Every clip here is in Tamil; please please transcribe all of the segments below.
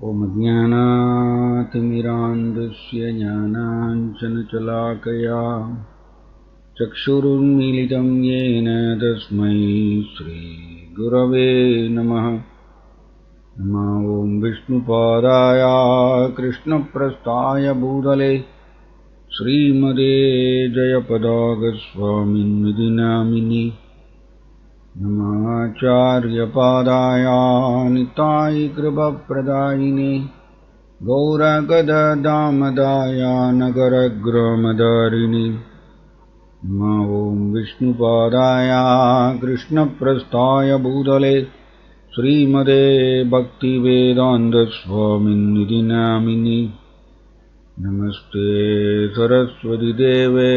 ॐ ज्ञानातिमिरान्धस्य ज्ञानाञ्जनशलाकया चक्षुरुन्मीलितं येन तस्मै श्रीगुरवे नमः। नमो ॐ विष्णुपादाय कृष्णप्रस्थाय भूतले श्रीमते जयपदागस्वामिन्निधि नामिनि। नमाचार्यपादाय निताय कृपाप्रदायिने गौरगददामदाय नगरग्रामदारिणे। नमो ॐ विष्णुपादाय कृष्णप्रस्थाय भूतले श्रीमते भक्तिवेदान्तस्वामिन्निधि नामिनि। नमस्ते सरस्वती देवे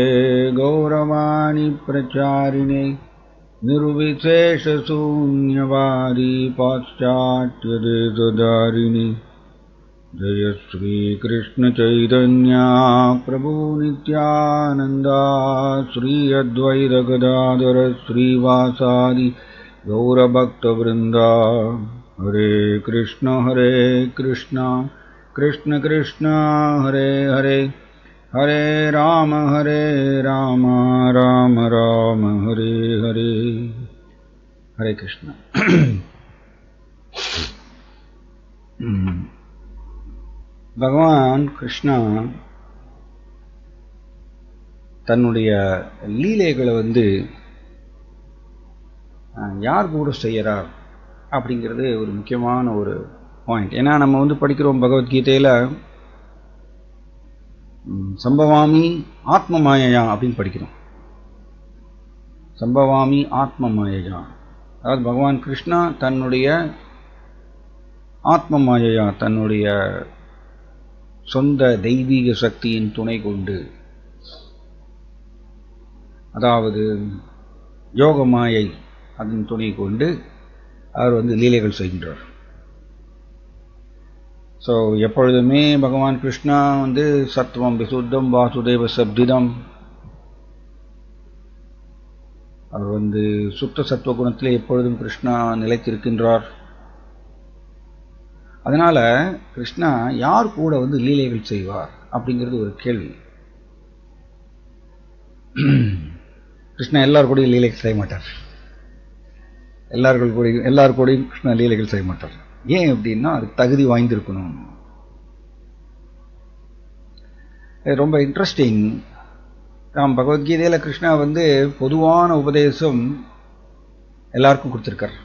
गौरवाणी प्रचारिणे निर्विशेषशून्यवादी पाश्चात्यदेशधारिणि। जय श्रीकृष्ण चैतन्य प्रभु नित्यानन्दा श्री अद्वैत गदाधर श्रीवासादि गौरभक्तवृन्दा। हरे कृष्ण कृष्ण कृष्ण हरे हरे, हरे राम राम राम हरे हरे। हरे कृष्ण। பகவான் கிருஷ்ணா தன்னுடைய லீலைகளை யார் கூட செய்யறார் அப்படிங்கிறது ஒரு முக்கியமான ஒரு பாயிண்ட். ஏன்னா நம்ம படிக்கிறோம் பகவத்கீதையில சம்பவாமி ஆத்ம மாயையா அப்படின்னு படிக்கிறோம். சம்பவாமி ஆத்ம மாயையா, அதாவது பகவான் கிருஷ்ணா தன்னுடைய ஆத்ம மாயையா, தன்னுடைய சொந்த தெய்வீக சக்தியின் துணை கொண்டு, அதாவது யோக மாயை அதன் துணை கொண்டு அவர் லீலைகள் செய்கின்றார். ஸோ எப்பொழுதுமே பகவான் கிருஷ்ணா சத்துவம் விசுத்தம் வாசுதேவ சப்திதம், அவர் சுத்த சத்துவ குணத்திலே எப்பொழுதும் கிருஷ்ணா நிலைத்திருக்கின்றார். அதனால கிருஷ்ணா யார் கூட லீலைகள் செய்வார் அப்படிங்கிறது ஒரு கேள்வி. கிருஷ்ணா எல்லார் கூடயும் லீலைகள் செய்ய மாட்டார். எல்லார் கூடயும் கிருஷ்ணா லீலைகள் செய்ய மாட்டார். ஏன் அப்படின்னா அது தகுதி வாய்ந்திருக்கணும். ரொம்ப இன்ட்ரெஸ்டிங். நாம் பகவத்கீதையில கிருஷ்ணா பொதுவான உபதேசம் எல்லாருக்கும் கொடுத்திருக்கார்.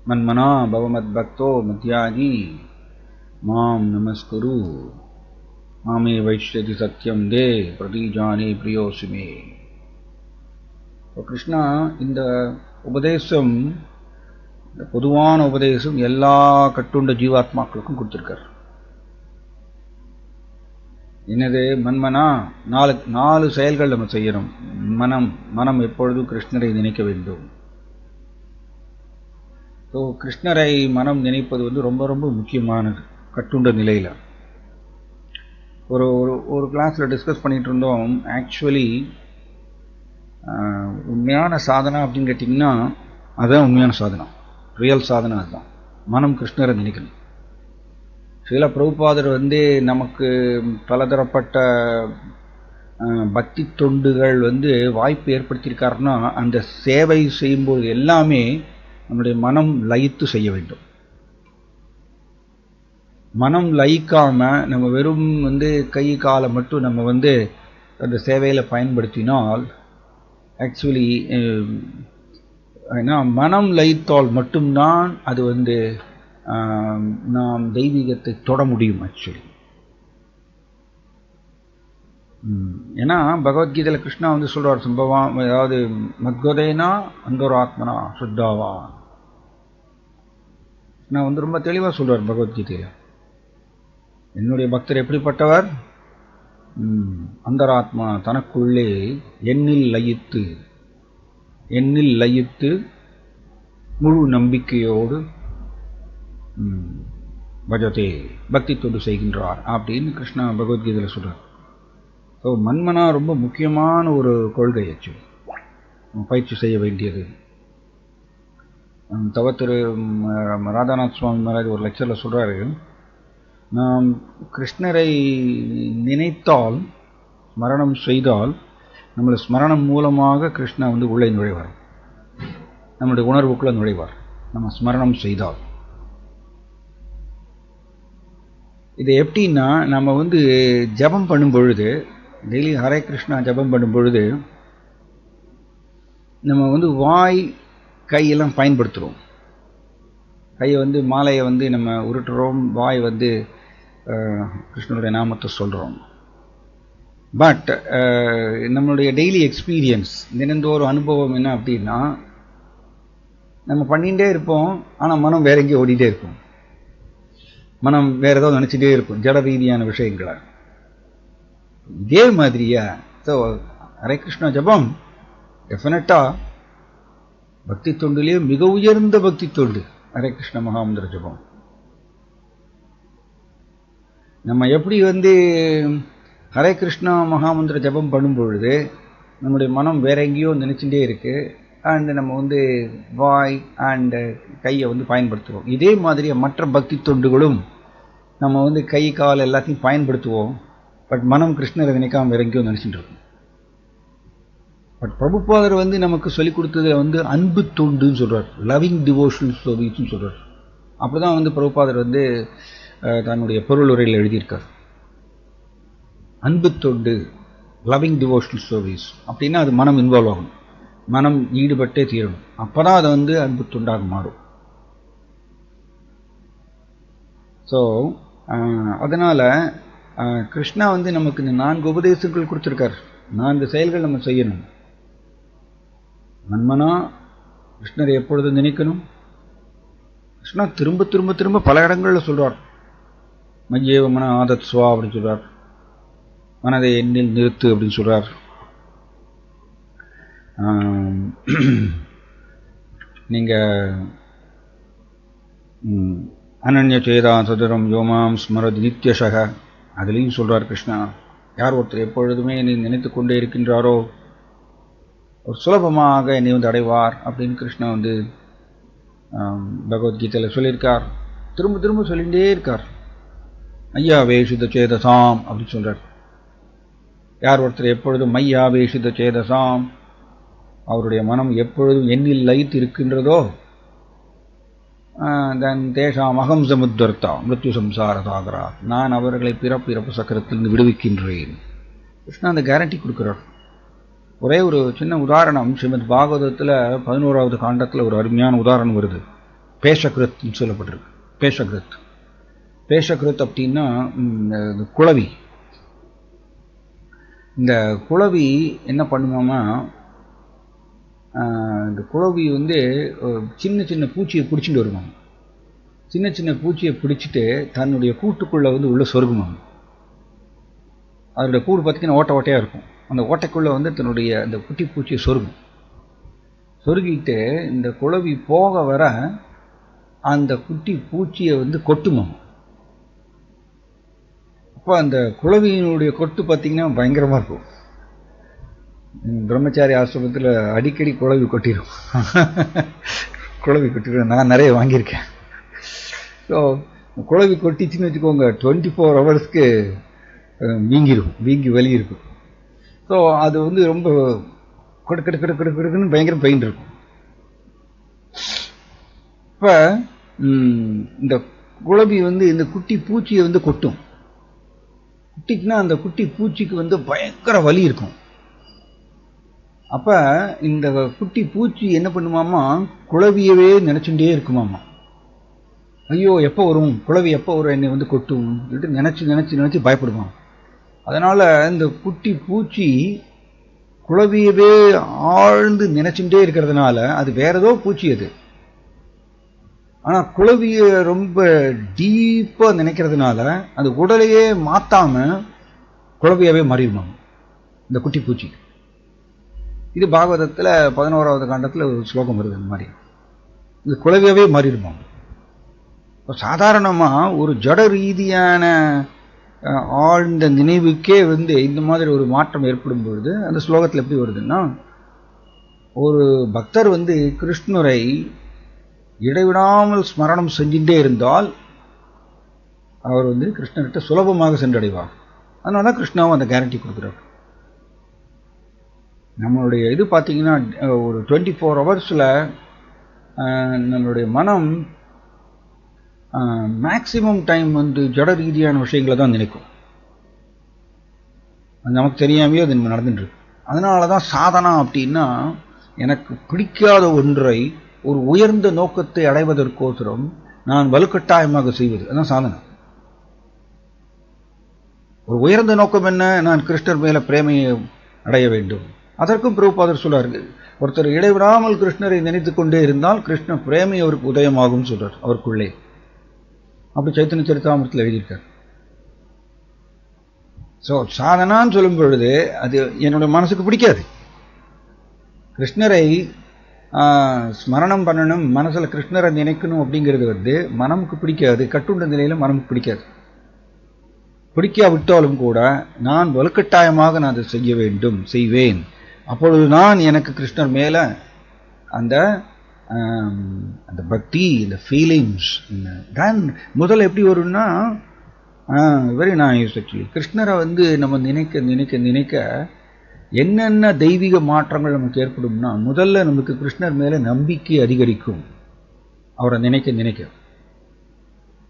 மன்மனா பவமத் பக்தோ மத்யாஜி மாம் நமஸ்குரு மாமே வைஷ்யதி சத்யம் தே பிரதீஜானே பிரியோசுமே. கிருஷ்ணா இந்த உபதேசம், பொதுவான உபதேசம் எல்லா கட்டுண்ட ஜீவாத்மாக்களுக்கும் கொடுத்திருக்கார். என்னது? மன்மனா, நாலு செயல்கள் நம்ம செய்யணும். மனம் எப்பொழுதும் கிருஷ்ணரை நினைக்க வேண்டும். ஸோ கிருஷ்ணரை மனம் நினைப்பது ரொம்ப ரொம்ப முக்கியமானது கட்டுண்ட நிலையில. ஒரு கிளாஸ்ல டிஸ்கஸ் பண்ணிட்டு இருந்தோம். ஆக்சுவலி உண்மையான சாதனா அப்படின்னு கேட்டிங்கன்னா அதுதான் உண்மையான சாதனா, ரியல் சாதனா அதுதான். மனம் கிருஷ்ணரை நினைக்கணும். சில பிரபுபாதர் நமக்கு பலதரப்பட்ட பக்தி தொண்டுகள் வாய்ப்பு ஏற்படுத்தியிருக்காருன்னா, அந்த சேவை செய்யும்போது எல்லாமே நம்முடைய மனம் லயித்து செய்ய வேண்டும். மனம் லயிக்காம நம்ம வெறும் கை காலை மட்டும் நம்ம அந்த சேவையில பயன்படுத்தினால், ஆக்சுவலி மனம் லயித்தால் மட்டும்தான் அது நாம் தெய்வீகத்தை தொட முடியும். ஆக்சுவலி ஏன்னா பகவத்கீதையில கிருஷ்ணா சொல்றார், சம்பவம், அதாவது மத்கோதேனா அந்தராத்மனா சுத்தாவா. நான் ரொம்ப தெளிவா சொல்றார் பகவத்கீதையில, என்னுடைய பக்தர் எப்படிப்பட்டவர்? அந்தராத்மா தனக்குள்ளே எண்ணில் லயித்து முழு நம்பிக்கையோடு பஜதே பக்தி தொண்டு செய்கின்றார் அப்படின்னு கிருஷ்ணா பகவத்கீதையில சொல்றார். ஸோ மன்மனா ரொம்ப முக்கியமான ஒரு கொள்கை. ஆக்சுவலி பயிற்சி செய்ய வேண்டியது. தவ திரு ராதாநாத் சுவாமி மகாராஜ் ஒரு லெக்சரில் சொல்கிறாரு, நாம் கிருஷ்ணரை நினைத்தால், ஸ்மரணம் செய்தால், நம்மளை ஸ்மரணம் மூலமாக கிருஷ்ணா வந்து உள்ளே நுழைவார், நம்முடைய உணர்வுக்குள்ள நுழைவார். நம்ம ஸ்மரணம் செய்தால் இது எப்படின்னா, நம்ம வந்து ஜபம் பண்ணும் பொழுது, டெய்லி ஹரே கிருஷ்ணா ஜபம் பண்ணும் பொழுது நம்ம வந்து வாய் கையெல்லாம் பயன்படுத்துகிறோம். கையை வந்து மாலையை வந்து நம்ம உருட்டுறோம், வாய் வந்து கிருஷ்ணனுடைய நாமத்தை சொல்கிறோம். பட் நம்மளுடைய டெய்லி எக்ஸ்பீரியன்ஸ், தினந்தோறும் அனுபவம் என்ன அப்படின்னா, நம்ம பண்ணிகிட்டே இருப்போம், ஆனால் மனம் வேற எங்கேயும் ஓடிட்டே இருக்கும். மனம் வேற ஏதாவது நினச்சிட்டே இருக்கும், ஜட ரீதியான விஷயங்களை. இதே மாதிரியா ஸோ ஹரே கிருஷ்ணா ஜபம் டெஃபினட்டா பக்தி தொண்டிலேயே மிக உயர்ந்த பக்தி தொண்டு ஹரே கிருஷ்ண மகாமந்திர ஜபம். நம்ம எப்படி வந்து ஹரே கிருஷ்ணா மகாமந்திர ஜபம் பண்ணும் பொழுது நம்முடைய மனம் வேற எங்கேயோ நினைச்சுட்டே இருக்கு, அண்ட் நம்ம வந்து வாய் அண்ட் கையை வந்து பயன்படுத்துவோம். இதே மாதிரி மற்ற பக்தி தொண்டுகளும் நம்ம வந்து கை கால் எல்லாத்தையும் பயன்படுத்துவோம், பட் மனம் கிருஷ்ணரை நினைக்காம வேற எங்கேயோ நினைச்சுட்டு இருக்கும். பட் பிரபுபாதர் வந்து நமக்கு சொல்லிக் கொடுத்தது வந்து அன்பு தொண்டுன்னு சொல்றார், லவ்விங் டிவோஷனல் சர்வீஸ்ன்னு சொல்றார். அப்படிதான் வந்து பிரபுபாதர் வந்து தன்னுடைய பொருள் உரையில் எழுதியிருக்கார். அன்பு தொண்டு, லவ்விங் டிவோஷனல் சர்வீஸ் அப்படின்னா அது மனம் இன்வால்வ் ஆகணும், மனம் ஈடுபட்டே தீரணும், அப்பதான் அது வந்து அன்பு தொண்டாக மாறும். ஸோ அதனால கிருஷ்ணா வந்து நமக்கு இந்த 4 உபதேசங்கள் கொடுத்துருக்கார். 4 செயல்கள் நம்ம செய்யணும். மன்மனா கிருஷ்ணரை எப்பொழுதும் நினைக்கணும். கிருஷ்ணா திரும்ப திரும்ப திரும்ப பல இடங்கள்ல சொல்றார், மய்யேவ மன ஆதத் ஸ்வா அப்படின்னு சொல்றார், மனதை எண்ணில் நிறுத்து அப்படின்னு சொல்றார். நீங்க அனன்ய சேதா சதுரம் யோமாம் ஸ்மரத் நித்யசக அதுலேயும் சொல்றார் கிருஷ்ணா, யார் ஒருத்தர் எப்பொழுதுமே நீ நினைத்து கொண்டே இருக்கின்றாரோ ஒரு சுலபமாக என்னை வந்து அடைவார் அப்படின்னு கிருஷ்ணா வந்து பகவத்கீதையில் சொல்லியிருக்கார். திரும்ப திரும்ப சொல்லிகிட்டே இருக்கார். ஐயா வேஷித சேதசாம் அப்படின்னு சொல்றார். யார் ஒருத்தர் எப்பொழுதும் மையா வேஷித சேதசாம், அவருடைய மனம் எப்பொழுதும் எண்ணில் லயித்து இருக்கின்றதோ, தன் தேஷாம் அகம் சமுத்வர்த்தா மிருத்யு சம்சார சாகரா, நான் அவர்களை பிறப்பு சக்கரத்திலிருந்து விடுவிக்கின்றேன். கிருஷ்ணா அந்த கேரண்டி கொடுக்கிறார். ஒரே ஒரு சின்ன உதாரணம், ஸ்ரீமத் பாகவதத்தில் 11வது காண்டத்தில் ஒரு அருமையான உதாரணம் வருது. பேஷகிருத்னு சொல்லப்பட்டிருக்கு. பேஷகிருத் அப்படின்னா குளவி. இந்த குளவி என்ன பண்ணுமாமா, இந்த குளவி வந்து சின்ன சின்ன பூச்சியை பிடிச்சிட்டு வருவாங்க. சின்ன சின்ன பூச்சியை பிடிச்சிட்டு தன்னுடைய கூட்டுக்குள்ளே வந்து உள்ள சொருகுமாங்க. அதோடைய கூடு பார்த்திங்கன்னா ஓட்டை ஓட்டையாக இருக்கும். அந்த ஓட்டைக்குள்ளே வந்து தன்னுடைய அந்த குட்டி பூச்சியை சொருகிட்டு இந்த குளவி போக வர அந்த குட்டி பூச்சியை வந்து கொட்டுமாங்க. அப்போ அந்த குளவியினுடைய கொட்டு பார்த்திங்கன்னா பயங்கரமாக இருக்கும். பிரம்மச்சாரி ஆசிரமத்தில் அடிக்கடி குளவி கொட்டிடும். நான் நிறைய வாங்கியிருக்கேன். ஸோ குளவி கொட்டிச்சுன்னு வச்சுக்கோங்க, 24 ஹவர்ஸ்க்கு வீங்கி வலி இருக்கும். ஸோ அது வந்து ரொம்ப கொடுக்குன்னு பயங்கர பெயின் இருக்கும். இப்போ இந்த குளவி வந்து இந்த குட்டி பூச்சியை வந்து கொட்டும். குட்டிக்குன்னா அந்த குட்டி பூச்சிக்கு வந்து பயங்கர வலி இருக்கும். அப்ப இந்த குட்டி பூச்சி என்ன பண்ணுமாமா, குளவியவே நினைச்சுட்டே இருக்குமாமா. ஐயோ எப்போ வரும் குளவி, எப்போ வரும் என்னை வந்து கொட்டும் நினைச்சு பயப்படுவான். அதனால இந்த குட்டி பூச்சி குளவியவே ஆழ்ந்து நினைச்சுட்டே இருக்கிறதுனால அது வேற ஏதோ பூச்சி அது. ஆனா குளவிய ரொம்ப டீப்பா நினைக்கிறதுனால அது உடலையே மாத்தாம குளவியாவே மாறிடுவாங்க இந்த குட்டி பூச்சி. இது பாகவதத்தில் 11வது காண்டத்தில் ஒரு ஸ்லோகம் வருது. இந்த மாதிரி இந்த குளவியாவே மாறிடுவாங்க. இப்போ சாதாரணமாக ஒரு ஜட ரீதியான ஆழ்ந்த நினைவுக்கே வந்து இந்த மாதிரி ஒரு மாற்றம் ஏற்படும் பொழுது அந்த ஸ்லோகத்தில் எப்படி வருதுன்னா, ஒரு பக்தர் வந்து கிருஷ்ணரை இடைவிடாமல் ஸ்மரணம் செஞ்சுட்டே இருந்தால் அவர் வந்து கிருஷ்ணர்கிட்ட சுலபமாக சென்றடைவார். அதனால தான் கிருஷ்ணாவும் அந்த கேரண்டி கொடுக்குறாரு. நம்மளுடைய இது பார்த்தீங்கன்னா ஒரு 24 ஹவர்ஸில் நம்மளுடைய மனம் மேக்சிமம் டைம் வந்து ஜட ரீதியான விஷயங்களை தான் நினைக்கும். அது நமக்கு தெரியாமையே அது நடந்துட்டு இருக்கு. அதனால தான் சாதனா அப்படின்னா எனக்கு பிடிக்காத ஒன்றை ஒரு உயர்ந்த நோக்கத்தை அடைவதற்கோசரம் நான் வலுக்கட்டாயமாக செய்வது, அதான் சாதனை. ஒரு உயர்ந்த நோக்கம் என்ன? நான் கிருஷ்ணர் மேல பிரேமையை அடைய வேண்டும். அதற்கும் பிரபுபாதர் சொல்றாரு, ஒருத்தர் இடைவிடாமல் கிருஷ்ணரை நினைத்துக் கொண்டே இருந்தால் கிருஷ்ண பிரேமை அவருக்கு உதயமாகும் சொல்றார் அவருக்குள்ளே. அப்படி சைத்தன்ய சரிதாமிரத்தில் எழுதியிருக்கார். ஸோ சாதனான்னு சொல்லும் பொழுது அது என்னுடைய மனசுக்கு பிடிக்காது. கிருஷ்ணரை ஸ்மரணம் பண்ணணும், மனசில் கிருஷ்ணரை நினைக்கணும் அப்படிங்கிறது வந்து மனமுக்கு பிடிக்காது. கட்டுண்ட நிலையில் மனமுக்கு பிடிக்காது. பிடிக்காவிட்டாலும் கூட நான் வலுக்கட்டாயமாக நான் அதை செய்ய வேண்டும், செய்வேன். அப்பொழுது நான் எனக்கு கிருஷ்ணர் மேலே அந்த அந்த பக்தி, இந்த ஃபீலிங்ஸ் தான் முதல்ல எப்படி வரும்னா, வெரி நைஸ். ஆக்சுவலி கிருஷ்ணரை வந்து நம்ம நினைக்க நினைக்க நினைக்க என்னென்ன தெய்வீக மாற்றங்கள் நமக்கு ஏற்படும்னா, முதல்ல நமக்கு கிருஷ்ணர் மேலே நம்பிக்கை அதிகரிக்கும். அவரை நினைக்க நினைக்க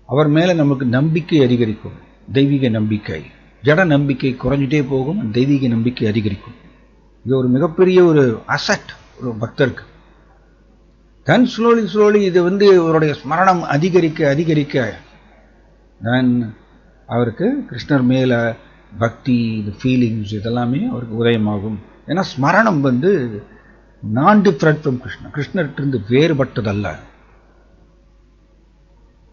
அவர் மேலே நமக்கு நம்பிக்கை அதிகரிக்கும். தெய்வீக நம்பிக்கை, ஜட நம்பிக்கை குறைஞ்சிட்டே போகும், தெய்வீக நம்பிக்கை அதிகரிக்கும். இது ஒரு மிகப்பெரிய ஒரு அசட் ஒரு பக்தருக்கு. தென் ஸ்லோலி இது வந்து அவருடைய ஸ்மரணம் அதிகரிக்க அதிகரிக்க தென் அவருக்கு கிருஷ்ணர் மேல பக்தி, இந்த ஃபீலிங்ஸ் இதெல்லாமே அவருக்கு உதயமாகும். ஏன்னா ஸ்மரணம் வந்து நான் டிஃபரண்ட் ஃப்ரம் கிருஷ்ணர், கிருஷ்ணர்கிட்ட வேறுபட்டதல்ல.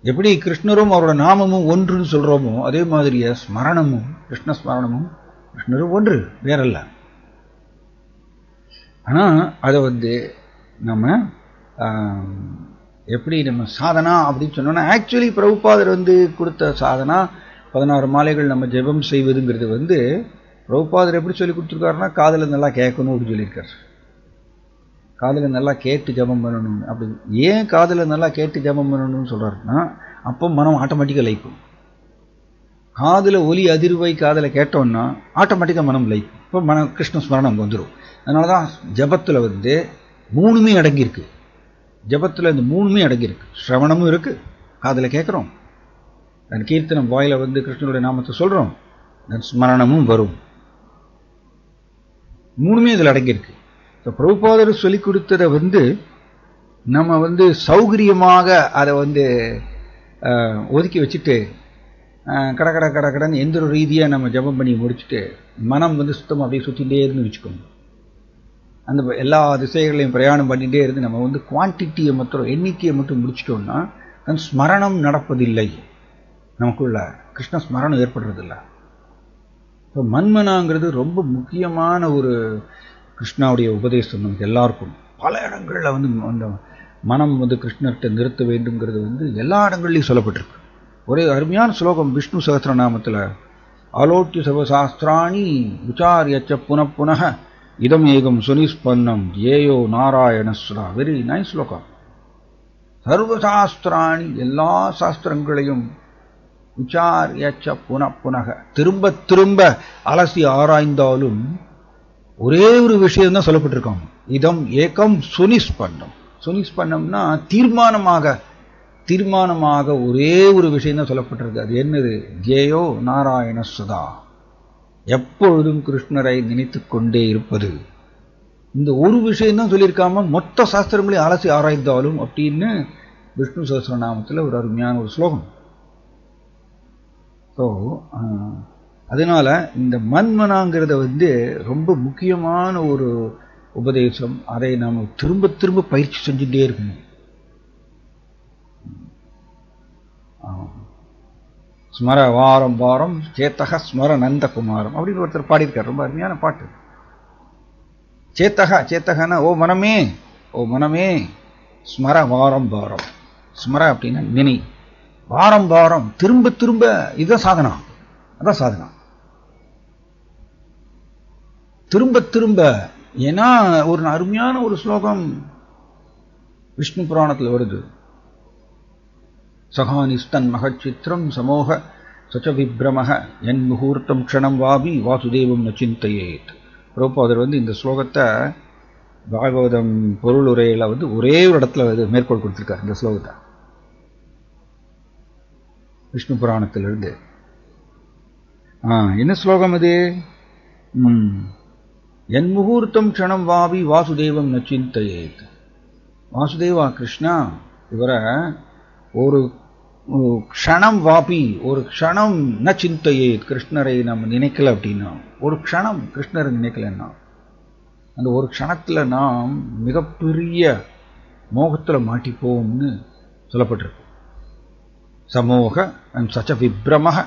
எப்படி கிருஷ்ணரும் அவரோட நாமமும் ஒன்றுன்னு சொல்றோமோ அதே மாதிரியே ஸ்மரணமும் கிருஷ்ண ஸ்மரணமும் கிருஷ்ணரும் ஒன்று, வேறல்ல. ஆனா அதை வந்து நம்ம எப்படி நம்ம சாதனா அப்படின்னு சொன்னோம்னா, ஆக்சுவலி பிரபுபாதர் வந்து கொடுத்த சாதனா 16 மாலைகள் நம்ம ஜெபம் செய்வதுங்கிறது வந்து பிரபுபாதர் எப்படி சொல்லி கொடுத்துருக்காருன்னா, காதில் நல்லா கேட்கணும் அப்படின்னு சொல்லியிருக்காரு. காதில் நல்லா கேட்டு ஜபம் பண்ணணும் அப்படி. ஏன் காதில் நல்லா கேட்டு ஜபம் பண்ணணும்னு சொல்றாருன்னா, அப்போ மனம் ஆட்டோமேட்டிக்காக லைக்கும். காதில் ஒலி அதிர்வை காதில் கேட்டோம்னா ஆட்டோமேட்டிக்காக மனம் லைக்கும். இப்போ மனம் கிருஷ்ண ஸ்மரணம் வந்துடும். அதனால தான் ஜபத்தில் வந்து 3மே அடங்கியிருக்கு. ஜபத்தில் இந்த 3மே அடங்கியிருக்கு. ஸ்ரவணமும் இருக்கு, காதில் கேட்குறோம், அந்த கீர்த்தனம் வாயில வந்து கிருஷ்ணனுடைய நாமத்தை சொல்றோம், ஸ்மரணமும் வரும். 3மே இதில் அடங்கியிருக்கு. பிரபுபாதர் சொல்லி கொடுத்ததை வந்து நம்ம வந்து சௌகரியமாக அதை வந்து ஒதுக்கி வச்சுட்டு கடன்னு எந்த ஒரு ரீதியாக நம்ம ஜபம் பண்ணி முடிச்சுட்டு மனம் வந்து சுத்தமாக அப்படியே சுற்றிகிட்டே இருந்து வச்சுக்கோங்க. அந்த எல்லா திசைகளையும் பிரயாணம் பண்ணிகிட்டே இருந்து நம்ம வந்து குவான்டிட்டியை மட்டும், எண்ணிக்கையை மட்டும் முடிச்சிட்டோம்னா ஸ்மரணம் நடப்பதில்லை, நமக்குள்ள கிருஷ்ண ஸ்மரணம் ஏற்படுறதில்லை. இப்போ மன்மனாங்கிறது ரொம்ப முக்கியமான ஒரு கிருஷ்ணாவுடைய உபதேசம் நமக்கு எல்லாருக்கும். பல இடங்களில் வந்து அந்த மனம் வந்து கிருஷ்ணர்கிட்ட நிறுத்த வேண்டும்ங்கிறது வந்து எல்லா இடங்கள்லையும் சொல்லப்பட்டிருக்கு. ஒரே அருமையான ஸ்லோகம் விஷ்ணு சகஸ்ரநாமத்தில், ஆலோட்ய சர்வசாஸ்திராணி விசாரியச்ச புனః இதம் ஏகம் சுனிஸ்பன்னம் ஏயோ நாராயணஸ்வரா. வெரி நைஸ் ஸ்லோகம். சர்வசாஸ்திராணி எல்லா சாஸ்திரங்களையும் விசாரியச்ச புனః திரும்ப திரும்ப அலசி ஆராய்ந்தாலும் ஒரே ஒரு விஷயம் தான் சொல்லப்பட்டிருக்காங்க, இதம் ஏகம் சுனிஸ்பன்னம். சுனிஸ்பன்னம்னா தீர்மானமாக ஒரே ஒரு விஷயம் தான் சொல்லப்பட்டிருக்கு. அது என்னது? ஜேயோ நாராயண சதா, எப்பொழுதும் கிருஷ்ணரை நினைத்து கொண்டே இருப்பது. இந்த ஒரு விஷயம் தான் சொல்லியிருக்காம மொத்த சாஸ்திரங்களையும் அலசி ஆராய்ந்தாலும் அப்படின்னு விஷ்ணு சஹஸ்ரநாமத்தில் ஒரு அருமையான ஒரு ஸ்லோகம். ஸோ அதனால இந்த மன்மனாங்கிறத வந்து ரொம்ப முக்கியமான ஒரு உபதேசம். அதை நாம் திரும்ப திரும்ப பயிற்சி செஞ்சுட்டே இருக்கணும். ஸ்மர வாரம் வாரம் சேத்தக ஸ்மர நந்தகுமாரம் அப்படின்னு ஒருத்தர் பாடியிருக்கார். ரொம்ப அருமையான பாட்டு. சேத்தகனா ஓ மனமே ஸ்மர வாரம் வாரம். ஸ்மர அப்படின்னா நினை, வாரம் வாரம் திரும்ப திரும்ப. இதுதான் சாதனா, அதான் சாதனா. திரும்ப திரும்ப. ஏன்னா ஒரு அருமையான ஒரு ஸ்லோகம் விஷ்ணு புராணத்தில் வருது. சகானிஸ்தன் மகச்சித்திரம் சமோக சச்ச விப்ரமஹ என் முகூர்த்தம் க்ஷணம் வாபி வாசுதேவம் நச்சிந்தையேத். பிரபுபாதர் இந்த ஸ்லோகத்தை பாகவதம் பொருள் உரையில ஒரே ஒரு இடத்துல மேற்கோள் கொடுத்திருக்கார். இந்த ஸ்லோகத்தை விஷ்ணு புராணத்திலிருந்து. என்ன ஸ்லோகம் இது? என் முகூர்த்தம் க்ஷணம் வாபி வாசுதேவம் நச்சிந்தையேத். வாசுதேவா கிருஷ்ணா, இவரை ஒரு க்ஷணம் வாபி, ஒரு க்ஷணம் ந சிந்தையே, கிருஷ்ணரை நம்ம நினைக்கல அப்படின்னா, ஒரு க்ஷணம் கிருஷ்ணரை நினைக்கலன்னா அந்த ஒரு க்ஷணத்துல நாம் மிகப்பெரிய மோகத்துல மாட்டிப்போம்னு சொல்லப்பட்டிருக்கு. சமோக சச்ச விப்ரமஹ,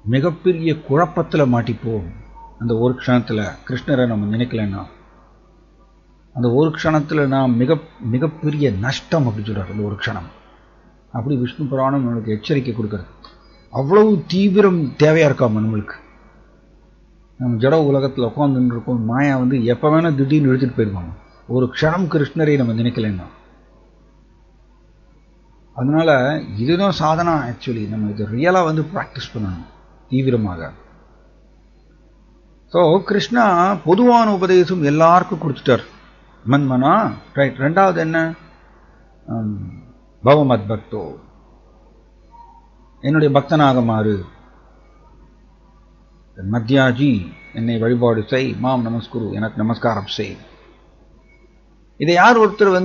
மிகப்பெரிய குழப்பத்துல மாட்டிப்போம் அந்த ஒரு க்ஷணத்துல கிருஷ்ணரை நம்ம நினைக்கலன்னா. அந்த ஒரு க்ஷணத்துல நாம் மிகப்பெரிய நஷ்டம் அப்படின்னு சொல்றாரு. அந்த ஒரு க்ஷணம் அப்படி விஷ்ணு புராணம் நம்மளுக்கு எச்சரிக்கை கொடுக்குறது. அவ்வளவு தீவிரம் தேவையா இருக்காம நம்மளுக்கு. நம்ம ஜட உலகத்தில் உட்காந்துட்டு இருக்கோம், மாயா எப்போ வேணா திடீர்னு எடுத்துட்டு போயிருவாங்க ஒரு க்ஷணம் கிருஷ்ணரை நம்ம நினைக்கலன்னா. அதனால இதுதான் சாதனா. ஆக்சுவலி நம்ம இது ரியலா ப்ராக்டிஸ் பண்ணணும் தீவிரமாக. ஸோ கிருஷ்ணா பொதுவான உபதேசம் எல்லாருக்கும் கொடுத்துட்டார். மன்மனா ரைட். ரெண்டாவது என்ன? பவமத் பக்தோ, என்னுடைய பக்தனாக மாறு. மத்யாஜி, என்னை வழிபாடு செய். மாம் நமஸ்குரு, எனக்கு நமஸ்காரம் செய். இதை யார் ஒருத்தர்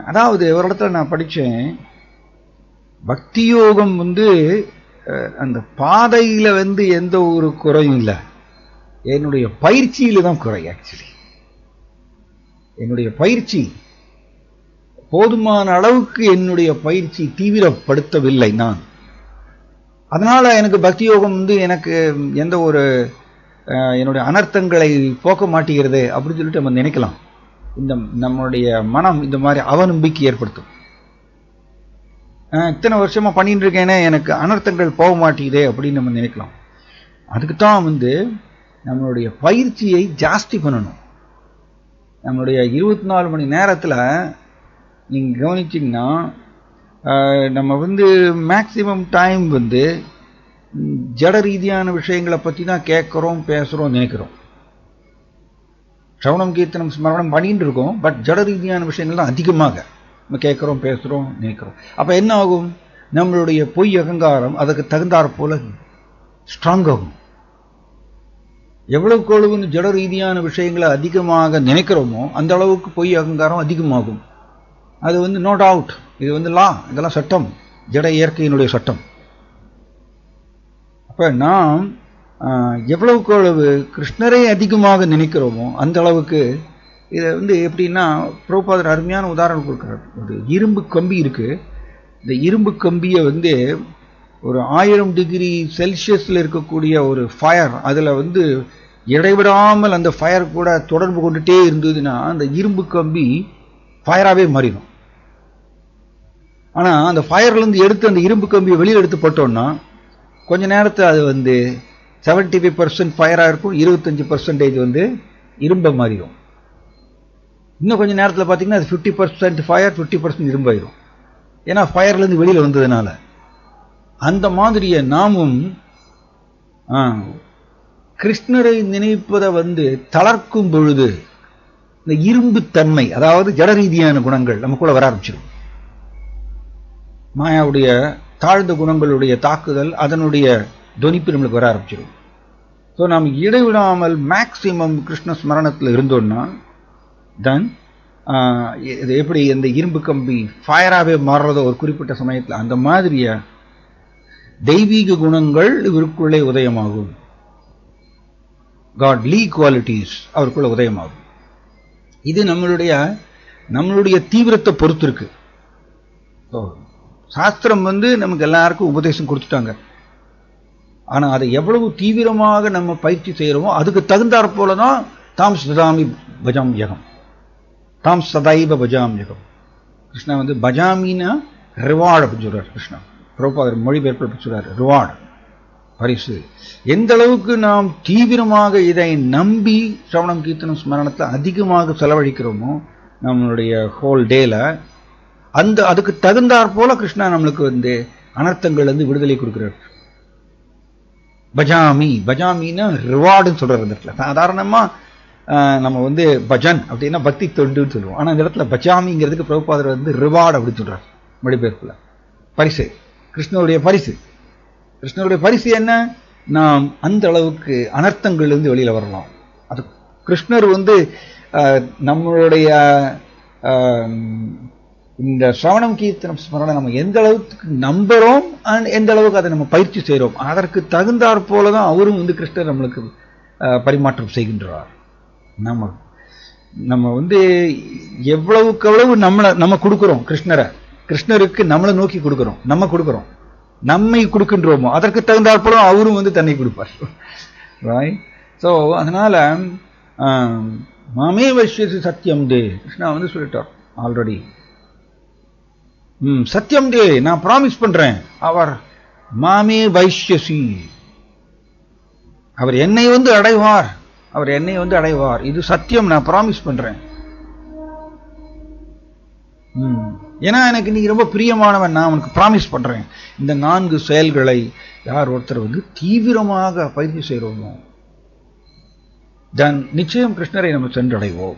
அதாவது ஒரு இடத்துல நான் படித்தேன், பக்தி யோகம் அந்த பாதையில எந்த ஒரு குறையும் இல்லை, என்னுடைய பயிற்சியில தான் குறை. ஆக்சுவலி என்னுடைய பயிற்சி போதுமான அளவுக்கு என்னுடைய பயிற்சி தீவிரப்படுத்தவில்லை நான். அதனால எனக்கு பக்தி யோகம் எனக்கு எந்த ஒரு என்னுடைய அனர்த்தங்களை போக்க மாட்டேங்கிறது அப்படின்னு சொல்லிட்டு நம்ம நினைக்கலாம். இந்த நம்மளுடைய மனம் இந்த மாதிரி அவநம்பிக்கை ஏற்படுத்தும். இத்தனை வருஷமா பண்ணிட்டு இருக்கேனே, எனக்கு அனர்த்தங்கள் போக மாட்டேங்குதே அப்படின்னு நம்ம நினைக்கலாம். அதுக்குத்தான் நம்மளுடைய பயிற்சியை ஜாஸ்தி பண்ணணும். நம்மளுடைய 24 மணி நேரத்தில் நீங்க கவனிச்சிங்கன்னா நம்ம மேக்சிமம் டைம் ஜட ரீதியான விஷயங்களை பற்றி தான் கேட்குறோம், பேசுகிறோம், நினைக்கிறோம். ஸ்ரவணம் கீர்த்தனம் ஸ்மரணம் பண்ணிட்டு இருக்கோம், பட் ஜட ரீதியான விஷயங்கள் தான் அதிகமாக நம்ம கேட்குறோம், பேசுகிறோம், நினைக்கிறோம். அப்போ என்ன ஆகும்? நம்மளுடைய பொய் அகங்காரம் அதுக்கு தகுந்தாற் போல ஸ்ட்ராங் ஆகும். எவ்வளவுக்கு எவ்வளவு ஜட ரீதியான விஷயங்களை அதிகமாக நினைக்கிறோமோ அந்த அளவுக்கு பொய் அகங்காரம் அதிகமாகும். அது நோ டவுட். இது லா, இதெல்லாம் சட்டம், ஜட இயற்கையினுடைய சட்டம். அப்ப நாம் எவ்வளவுக்கு எவ்வளவு கிருஷ்ணரை அதிகமாக நினைக்கிறோமோ அந்த அளவுக்கு இதை எப்படின்னா, பிரபுபாதர் அருமையான உதாரணம் கொடுக்கிறார். ஒரு இரும்பு கம்பி இருக்கு. இந்த இரும்பு கம்பியை ஒரு 1000 டிகிரி செல்சியஸ்ல இருக்கக்கூடிய ஒரு ஃபயர், அதுல இடைவிடாமல் அந்த ஃபயர் கூட தொடர்பு கொண்டுட்டே இருந்ததுன்னா அந்த இரும்பு கம்பி ஃபயராகவே மாறிடும். ஆனா அந்த ஃபயர்ல இருந்து எடுத்து அந்த இரும்பு கம்பியை வெளியில் எடுத்து போட்டோம்னா கொஞ்ச நேரத்தில் அது 75% ஃபயரா இருக்கும், 25% இரும்ப மாறிடும். இன்னும் கொஞ்ச நேரத்தில் பார்த்தீங்கன்னா அது 50% ஃபயர், 50% இரும்பாயிரும். ஏன்னா ஃபயர்ல இருந்து வெளியில் வந்ததுனால. அந்த மாதிரியே நாமும் கிருஷ்ணரை நினைப்பதை தளர்க்கும் பொழுது இந்த இரும்பு தன்மை, அதாவது ஜட ரீதியான குணங்கள் நமக்குள்ள வர ஆரம்பிச்சிடும். மாயாவுடைய தாழ்ந்த குணங்களுடைய தாக்குதல், அதனுடைய தொனிப்பு நம்மளுக்கு வர ஆரம்பிச்சிடும். ஸோ நாம் இடைவிடாமல் மேக்சிமம் கிருஷ்ண ஸ்மரணத்தில் இருந்தோம்னா தென் இது எப்படி இந்த இரும்பு கம்பி ஃபயராகவே மாறுறதோ ஒரு குறிப்பிட்ட சமயத்தில், அந்த மாதிரிய தெய்வீக குணங்கள் இவருக்குள்ளே உதயமாகும். காட்லி குவாலிட்டிஸ் அவருக்குள்ள உதயமாகும். இது நம்மளுடைய தீவிரத்தை பொறுத்து இருக்கு. சாஸ்திரம் நமக்கு எல்லாருக்கும் உபதேசம் கொடுத்துட்டாங்க. ஆனா அதை எவ்வளவு தீவிரமாக நம்ம பயிற்சி செய்யறோமோ அதுக்கு தகுந்தாற் போலதான் தாம் சதாமி பஜாம் யகம், தாம் சதைவ பஜாம் யகம். கிருஷ்ணா பஜாமின்னா ரிவார்டு அப்படின்னு சொல்றாரு. கிருஷ்ணா பிரபுபாதர் மொழிபெயர்ப்பு சொல்றாரு, ரிவார்டு, பரிசு. எந்த அளவுக்கு நாம் தீவிரமாக இதை நம்பி சிரவணம் கீர்த்தனம் ஸ்மரணத்தை அதிகமாக செலவழிக்கிறோமோ நம்மளுடைய ஹோல் டேல, அதுக்கு தகுந்தாற் போல கிருஷ்ணா நம்மளுக்கு வந்து அனர்த்தங்கள் வந்து விடுதலை கொடுக்கிறார். பஜாமின்னா ரிவார்டுன்னு சொல்றாரு இந்த இடத்துல. சாதாரணமா நம்ம வந்து பஜன் அப்படின்னா பக்தி தொண்டுன்னு சொல்லுவோம். ஆனா இந்த இடத்துல பஜாமிங்கிறதுக்கு பிரபுபாதர் வந்து ரிவார்டு அப்படின்னு சொல்றாரு மொழிபெயர்ப்புல. பரிசு, கிருஷ்ணருடைய பரிசு. கிருஷ்ணருடைய பரிசு என்ன? நாம் அந்த அளவுக்கு அனர்த்தங்கள் இருந்து வெளியில வரலாம். அது கிருஷ்ணர் வந்து நம்மளுடைய இந்த சிரவணம் கீர்த்தனம் ஸ்மரணை நம்ம எந்த அளவுக்கு நம்புறோம், எந்த அளவுக்கு அதை நம்ம பயிற்சி செய்கிறோம், அதற்கு தகுந்தாற் போலதான் அவரும் வந்து கிருஷ்ணர் நம்மளுக்கு பரிமாற்றம் செய்கின்றார். நம்ம வந்து எவ்வளவுக்கு எவ்வளவு நம்ம கொடுக்கிறோம் கிருஷ்ணருக்கு நம்மளை நோக்கி கொடுக்கிறோம், நம்மை கொடுக்கின்றோமோ அதற்கு தகுந்தாற் போல அவரும் வந்து தன்னை கொடுப்பார். ரைட்? ஸோ அதனால மாமே வைஷ்யசி சத்தியம் தே, கிருஷ்ணா வந்து சொல்லிட்டார் ஆல்ரெடி. சத்தியம் தே, நான் ப்ராமிஸ் பண்றேன். அவர் மாமே வைஷ்யசி, அவர் என்னை வந்து அடைவார், இது சத்தியம், நான் ப்ராமிஸ் பண்றேன். ஏன்னா எனக்கு நீ ரொம்ப பிரியமானவன், நான் உனக்கு ப்ராமிஸ் பண்றேன். இந்த 4 செயல்களை யார் ஒருத்தர் வந்து தீவிரமாக பயிற்சி செய்கிறோமோ நிச்சயம் கிருஷ்ணரை நம்ம சென்றடைவோம்.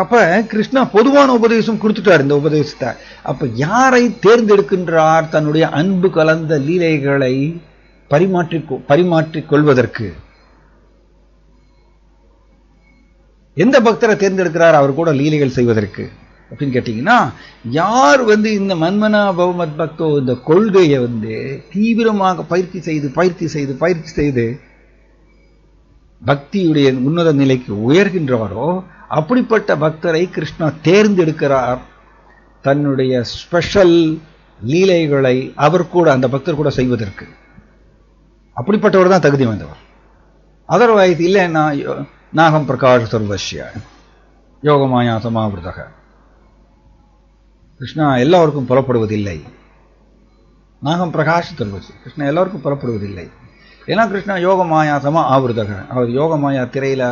அப்ப கிருஷ்ணா பொதுவான உபதேசம் கொடுத்துட்டார் இந்த உபதேசத்தை. அப்ப யாரை தேர்ந்தெடுக்கின்றார் தன்னுடைய அன்பு கலந்த லீலைகளை பரிமாற்றிக் கொள்வதற்கு? எந்த பக்தரை தேர்ந்தெடுக்கிறார் அவர் கூட லீலைகள் செய்வதற்கு அப்படின்னு கேட்டீங்கன்னா, யார் வந்து இந்த மன்மனா பவமத் பக்தோ இந்த கொள்கையை வந்து தீவிரமாக பயிற்சி செய்து பக்தியுடைய உன்னத நிலைக்கு உயர்கின்றவரோ அப்படிப்பட்ட பக்தரை கிருஷ்ணா தேர்ந்தெடுக்கிறார் தன்னுடைய ஸ்பெஷல் லீலைகளை அவர் கூட, அந்த பக்தர் கூட செய்வதற்கு. அப்படிப்பட்டவர் தான் தகுதி வாய்ந்தவர். அதர்வைஸ் இல்லைன்னா நாகம் பிரகாஷ் சர்வஸ்ய யோகமாயா சமாவிரதக, கிருஷ்ணா எல்லாருக்கும் புறப்படுவதில்லை. நாகம் பிரகாஷ் சர்வஸ்ய, கிருஷ்ணா எல்லாருக்கும் புறப்படுவதில்லை. ஏன்னா கிருஷ்ணா யோகமாயா சமா ஆவிரதக, அவர் யோகமாயா திரையில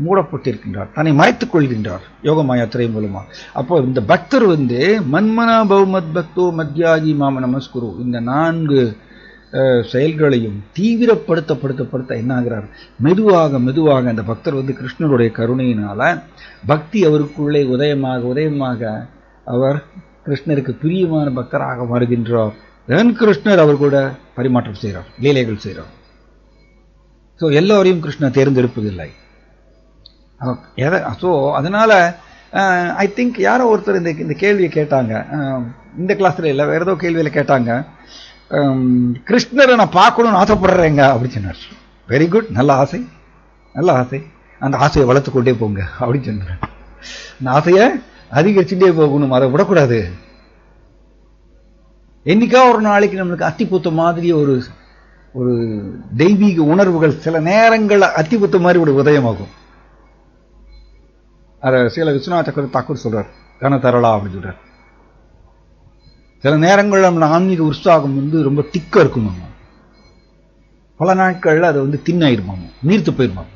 மூடப்பட்டிருக்கின்றார், தன்னை மறைத்துக் கொள்கின்றார் யோகமாயா திரை மூலமா. அப்போ இந்த பக்தர் வந்து மன்மனா பௌமத் பக்தோ மத்யாஜி மாம நமஸ்குரு, இந்த 4 செயல்களையும் தீவிரப்படுத்த என்ன ஆகிறார், மெதுவாக அந்த பக்தர் வந்து கிருஷ்ணருடைய கருணையினால பக்தி அவருக்குள்ளே உதயமாக அவர் கிருஷ்ணருக்கு பிரியமான பக்தராக வருகின்றார். கிருஷ்ணர் அவர் கூட பரிமாற்றம் செய்கிறார், லீலைகள் செய்கிறார். ஸோ எல்லோரையும் கிருஷ்ணர் தேர்ந்தெடுப்பதில்லை. ஸோ அதனால ஐ திங்க் யாரோ ஒருத்தர் இந்த கேள்வியை கேட்டாங்க, இந்த கிளாஸ்ல இல்லை வேற ஏதோ கேள்வியில கேட்டாங்க, கிருஷ்ணரை நான் பார்க்கணும்னு ஆசைப்படுறேங்க அப்படின்னு சொன்னார். வெரி குட், நல்ல ஆசை, அந்த ஆசையை வளர்த்துக்கொண்டே போங்க அப்படின்னு சொன்னார். அந்த ஆசையை அதிகரிச்சுட்டே போகணும், அதை விடக்கூடாது. என்னைக்கா ஒரு நாளைக்கு நம்மளுக்கு அத்திபூத்த மாதிரி ஒரு தெய்வீக உணர்வுகள் சில நேரங்கள்ல அத்திபூத்த மாதிரி ஒரு உதயமாகும். அத சில விஸ்வநாத தாக்கூர் சொல்றார், கனதரளா அப்படின்னு சொல்றார். சில நேரங்கள்ல நம்ம ஆன்மீக உற்சாகம் வந்து ரொம்ப திக்கா இருக்குமாம், பல நாட்கள்ல அதை வந்து தின்னாயிருமாம், நீர்த்து போயிருமாம்.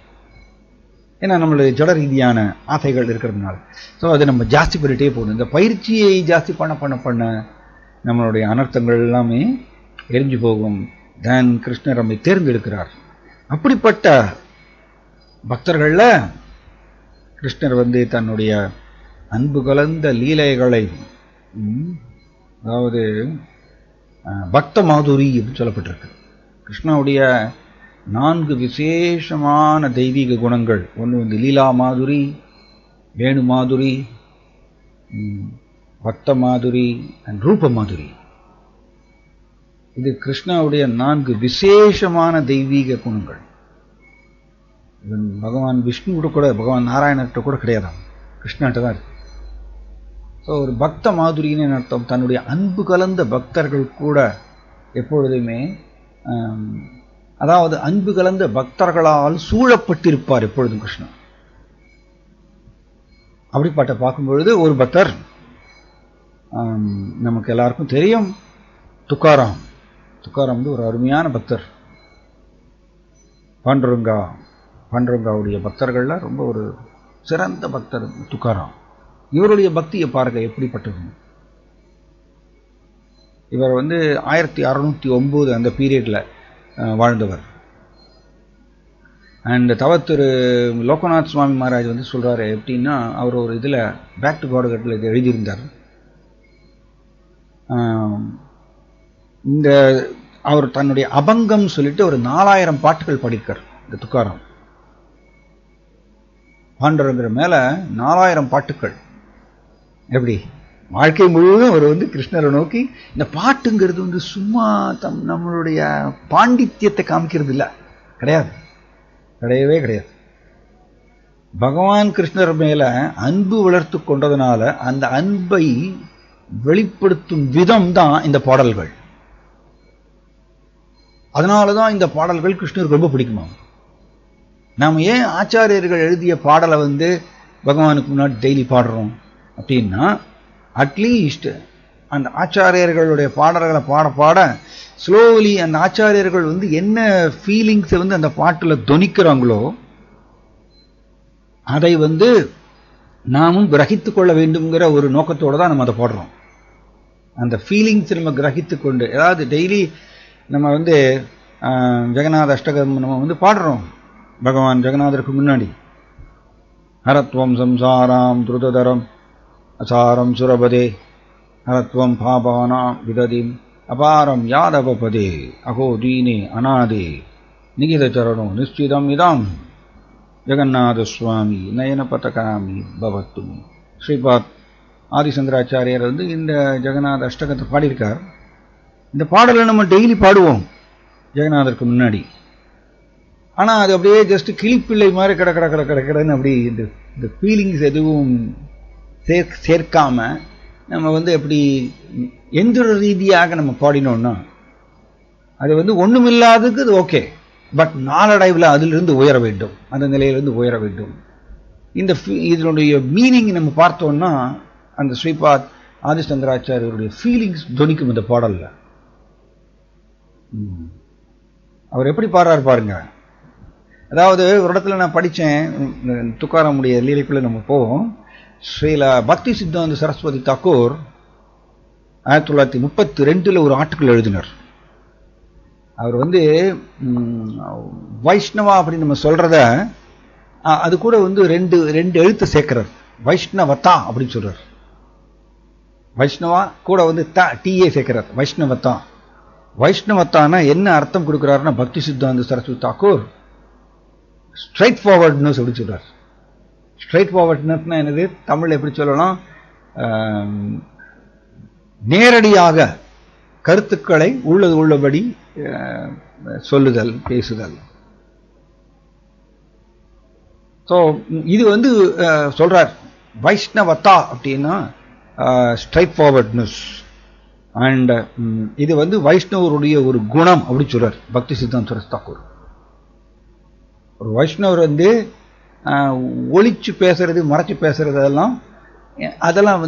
ஏன்னா நம்மளுடைய ஜட ரீதியான ஆசைகள் இருக்கிறதுனால. ஸோ அதை நம்ம ஜாஸ்தி பண்ணிட்டே போகணும். இந்த பயிற்சியை ஜாஸ்தி பண்ண நம்மளுடைய அனர்த்தங்கள் எல்லாமே எரிஞ்சு போகும். தான் கிருஷ்ணர் நம்மை தேர்ந்தெடுக்கிறார். அப்படிப்பட்ட பக்தர்கள்ல கிருஷ்ணர் வந்து தன்னுடைய அன்பு கலந்த லீலைகளை, அதாவது பக்த மாதுரி அப்படின்னு சொல்லப்பட்டிருக்கு. கிருஷ்ணனுடைய 4 விசேஷமான தெய்வீக குணங்கள், ஒன்று வந்து லீலா மாதுரி, வேணு மாதுரி, பக்த மாதுரி அண்ட் ரூப மாதுரி. இது கிருஷ்ணாவுடைய 4 விசேஷமான தெய்வீக குணங்கள். பகவான் விஷ்ணு கூட பகவான் நாராயணர்கிட்ட கூட கிடையாது, கிருஷ்ணாட்ட தான் இருக்கு. ஸோ ஒரு பக்த மாதுரின்னு அர்த்தம், தன்னுடைய அன்பு கலந்த பக்தர்கள் கூட எப்பொழுதுமே, அதாவது அன்பு கலந்த பக்தர்களால் சூழப்பட்டிருப்பார் எப்பொழுதும் கிருஷ்ணன். அப்படிப்பட்ட பார்க்கும்பொழுது ஒரு பக்தர் நமக்கு எல்லாருக்கும் தெரியும், துக்காராம் வந்து ஒரு அருமையான பக்தர். பாண்டுரங்காவுடைய பக்தர்கள்ல ரொம்ப ஒரு சிறந்த பக்தர் துக்காராம். இவருடைய பக்தியை பாருங்க எப்படிப்பட்டது. இவர் 1609 அந்த பீரியடில் வாழ்ந்தவர். அண்ட் தவத்திரு லோகநாத் சுவாமி மகாராஜ் சொல்கிறாரு எப்படின்னா, அவர் ஒரு இதில் பேக் டு காடுகட்டில் இது எழுதியிருந்தார். இந்த அவர் தன்னுடைய அபங்கம் சொல்லிட்டு ஒரு 4000 பாட்டுகள் படிக்கிறார். இந்த துக்காராம் பாண்டரங்கிற மேல 4000 பாட்டுகள். எப்படி வாழ்க்கை முழுவதும் அவர் கிருஷ்ணரை நோக்கி, இந்த பாட்டுங்கிறது சும்மா நம்மளுடைய பாண்டித்யத்தை காமிக்கிறது இல்லை, கிடையாது, கிடையவே கிடையாது. பகவான் கிருஷ்ணர் மேல அன்பு வளர்த்து கொண்டதுனால அந்த அன்பை வெளிப்படுத்தும் விதம் தான் இந்த பாடல்கள். அதனாலதான் இந்த பாடல்கள் கிருஷ்ணருக்கு ரொம்ப பிடிக்குமா. நாம் ஏன் ஆச்சாரியர்கள் எழுதிய பாடலை பகவானுக்கு முன்னாடி டெய்லி பாடுறோம் அப்படின்னா, அட்லீஸ்ட் அந்த ஆச்சாரியர்களுடைய பாடல்களை பாட பாட ஸ்லோலி அந்த ஆச்சாரியர்கள் என்ன ஃபீலிங்ஸை அந்த பாட்டில் தொனிக்கிறாங்களோ அதை நாமும் கிரகித்து கொள்ள வேண்டும்ங்கிற ஒரு நோக்கத்தோடு தான் நம்ம அதை பாடுறோம். அந்த ஃபீலிங்ஸ் நம்ம கிரகித்து கொண்டு, ஏதாவது டெய்லி நம்ம ஜெகநாத அஷ்டகம் நம்ம பாடுறோம் பகவான் ஜெகநாதருக்கு முன்னாடி. ஹரத்வம் சம்சாராம் துருதரம் அசாரம் சுரபதே ஹரத்வம் பாபானாம் விததிம் அபாரம் யாதவபதே அகோ தீனே அநாதே நிகித சரணம் நிச்சிதம் இதாம் ஜெகநாத சுவாமி நயன பதகாமி பவத்துமி. ஸ்ரீபாத் ஆதிசங்கராச்சாரியர் இந்த ஜெகநாத அஷ்டகத்தை பாடியிருக்கார். இந்த பாடலை நம்ம டெய்லி பாடுவோம் ஜெகநாதருக்கு முன்னாடி. ஆனால் அது அப்படியே ஜஸ்ட் கிளிப்பிள்ளை மாதிரி கடன்னு அப்படி இந்த ஃபீலிங்ஸ் எதுவும் சேர்க்காம நம்ம எப்படி எந்திர ரீதியாக நம்ம பாடினோம்னா அது ஒண்ணுமில்லாததுக்கு அது ஓகே. பட் நாளடைவில் அதிலிருந்து உயர வேண்டும், அந்த நிலையிலிருந்து உயர வேண்டும். இதனுடைய மீனிங் நம்ம பார்த்தோம்னா அந்த ஸ்ரீபாத் ஆதிசங்கராச்சாரியருடைய ஃபீலிங்ஸ் துணிக்கும் இந்த பாடல்ல. அவர் எப்படி பாடுறாரு பாருங்க. அதாவது ஒரு இடத்துல நான் படித்தேன், துக்காராமுடைய லீலைக்குள்ள நம்ம போவோம். ஸ்ரீல பக்தி சித்தாந்த சரஸ்வதி தாக்கூர் 1932 ஒரு ஆர்டிக்கிள் எழுதினார். அவர் வைஷ்ணவா அப்படின்னு நம்ம சொல்றத அது கூட ரெண்டு எழுத்து சேர்க்கிறார். வைஷ்ணவத்தா அப்படின்னு சொல்றார். வைஷ்ணவா கூட டிஏ சேர்க்கிறார். வைஷ்ணவத்தா. வைஷ்ணவத்தானா என்ன அர்த்தம் கொடுக்கிறாருன்னா, பக்தி சித்தாந்த சரஸ்வதி தாக்கூர் ஸ்ட்ரைட் ஃபார்வர்ட்னஸ் அப்படின்னு சொல்றார். ஸ்ட்ரைட் ஃபார்வர்ட்னஸ்னா என்னது, தமிழ் எப்படி சொல்லலாம், நேரடியாக கருத்துக்களை உள்ளபடி சொல்லுதல், பேசுதல். ஸோ இது சொல்றார் வைஷ்ணவத்தா அப்படின்னா ஸ்ட்ரைட் ஃபார்வர்ட்னஸ். அண்ட் இது வைஷ்ணவருடைய ஒரு குணம் அப்படி சொல்றார் பக்தி சித்தாந்த சரஸ்வதி தாக்கூர். ஒரு வைஷ்ணவர் ஒளிச்சு பேசுறது, மறைச்சு பேசுறது அதெல்லாம்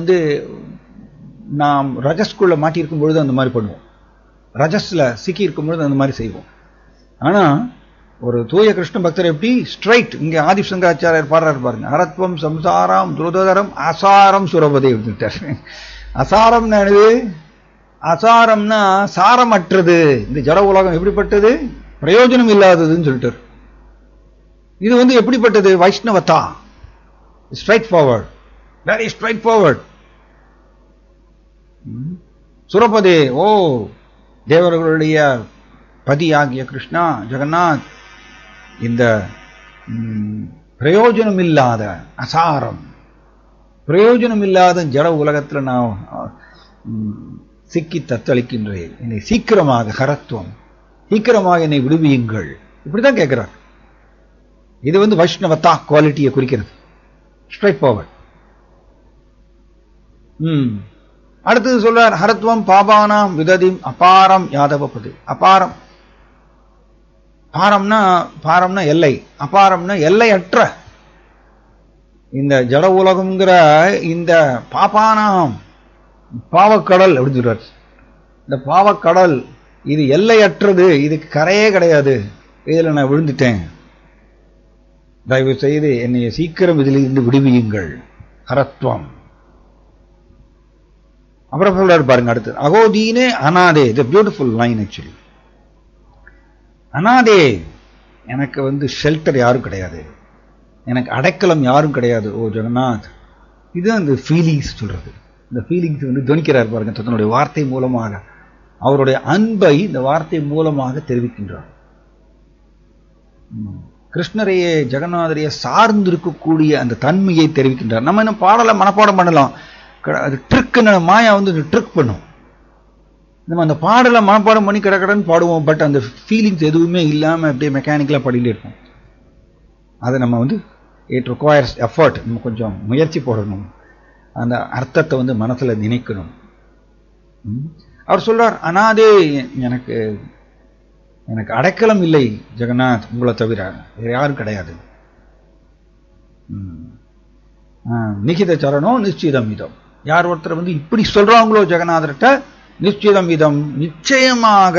நாம் ரஜஸ்குள்ள மாட்டியிருக்கும் பொழுது அந்த மாதிரி பண்ணுவோம், ரஜஸ்ல சிக்கி இருக்கும் பொழுது அந்த மாதிரி செய்வோம். ஆனா ஒரு தூய கிருஷ்ண பக்தர் எப்படி ஸ்ட்ரைட், இங்க ஆதிசங்கராச்சாரியர் பாடுறாரு பாருங்க, ஹரத்வம் சம்சாரம் துருதரம் அசாரம் சுரபதே அப்படின்ட்டார். அசாரம்னா என்னது, அசாரம்னா சாரமற்றது, இந்த ஜட உலகம் எப்படிப்பட்டது, பிரயோஜனம் இல்லாததுன்னு சொல்லிட்டார். இது எப்படிப்பட்டது, வைஷ்ணவத்தா, straightforward, very straightforward. சுரபதே, ஓ தேவர்களுடைய பதி ஆகிய கிருஷ்ணா ஜெகநாத், இந்த பிரயோஜனம் இல்லாத அசாரம், பிரயோஜனம் இல்லாத ஜட உலகத்தில் நான் சிக்கி தத்தளிக்கின்றேன், என்னை சீக்கிரமாக ஹரத்துவம், சீக்கிரமாக என்னை விடுவியுங்கள், இப்படிதான் கேட்கிறார். இது வைஷ்ணவத்தா குவாலிட்டியை குறிக்கிறது, ஸ்ட்ரைட் ஃபார்வர்ட். அடுத்தது சொல்றார், ஹரத்வம் பாபானாம் விததிம் அபாரம் யாதவபதி. அபாரம், பாரம்னா எல்லை, அபாரம்னா எல்லையற்ற இந்த ஜட உலகம்ங்கிற இந்த பாபானாம் பாவக்கடல் அப்படின்னு சொல்றார். இந்த பாவக்கடல் இது எல்லையற்றது, இதுக்கு கரையே கிடையாது, இதுல நான் விழுந்துட்டேன், தயவு செய்து என்னை சீக்கிரம் இதிலிருந்து விடுவியுங்கள். ஹரத்வம் அப்புறம் சொல்றாரு பாருங்க அடுத்து, அகோதீனே அநாதே. இது பியூட்டிஃபுல் லைன் ஆக்சுவலி. அநாதே, எனக்கு வந்து ஷெல்டர் யாரும் கிடையாது, எனக்கு அடைக்கலம் யாரும் கிடையாது ஓ ஜெகநாத். இதுதான் இந்த ஃபீலிங்ஸ் சொல்றது. இந்த ஃபீலிங்ஸ் வந்து துணிக்கிறார் பாருங்க தன்னுடைய வார்த்தை மூலமாக. அவருடைய அன்பை இந்த வார்த்தை மூலமாக தெரிவிக்கின்றார். கிருஷ்ணரையே ஜெகநாதரையே சார்ந்து இருக்கக்கூடிய அந்த தன்மையை தெரிவிக்கின்றார். நம்ம என்ன பாடலை மனப்பாடம் பண்ணலாம், அது ட்ரிக்குன்னு மாயா வந்து ட்ரிக் பண்ணும். நம்ம அந்த பாடலை மனப்பாடம் பண்ணி கடன்னு பாடுவோம். பட் அந்த ஃபீலிங்ஸ் எதுவுமே இல்லாமல் அப்படியே மெக்கானிக்கலாக பாடிட்டு இருப்போம். அதை நம்ம வந்து இட் ரிக்வயர்ஸ் எஃபர்ட். நம்ம கொஞ்சம் முயற்சி போடணும், அந்த அர்த்தத்தை வந்து மனசில் நினைக்கணும். அவர் சொல்றார், அநாதே, எனக்கு எனக்கு அடைக்கலம் இல்லை ஜெகநாத், உங்களை தவிர வேறு யாரும் கிடையாது. நிகித சரணம் நிச்சயிதம் இதம். யார் ஒருத்தர் வந்து இப்படி சொல்றாங்களோ ஜெகநாதர்கிட்ட, நிச்சயிதம் இதம், நிச்சயமாக.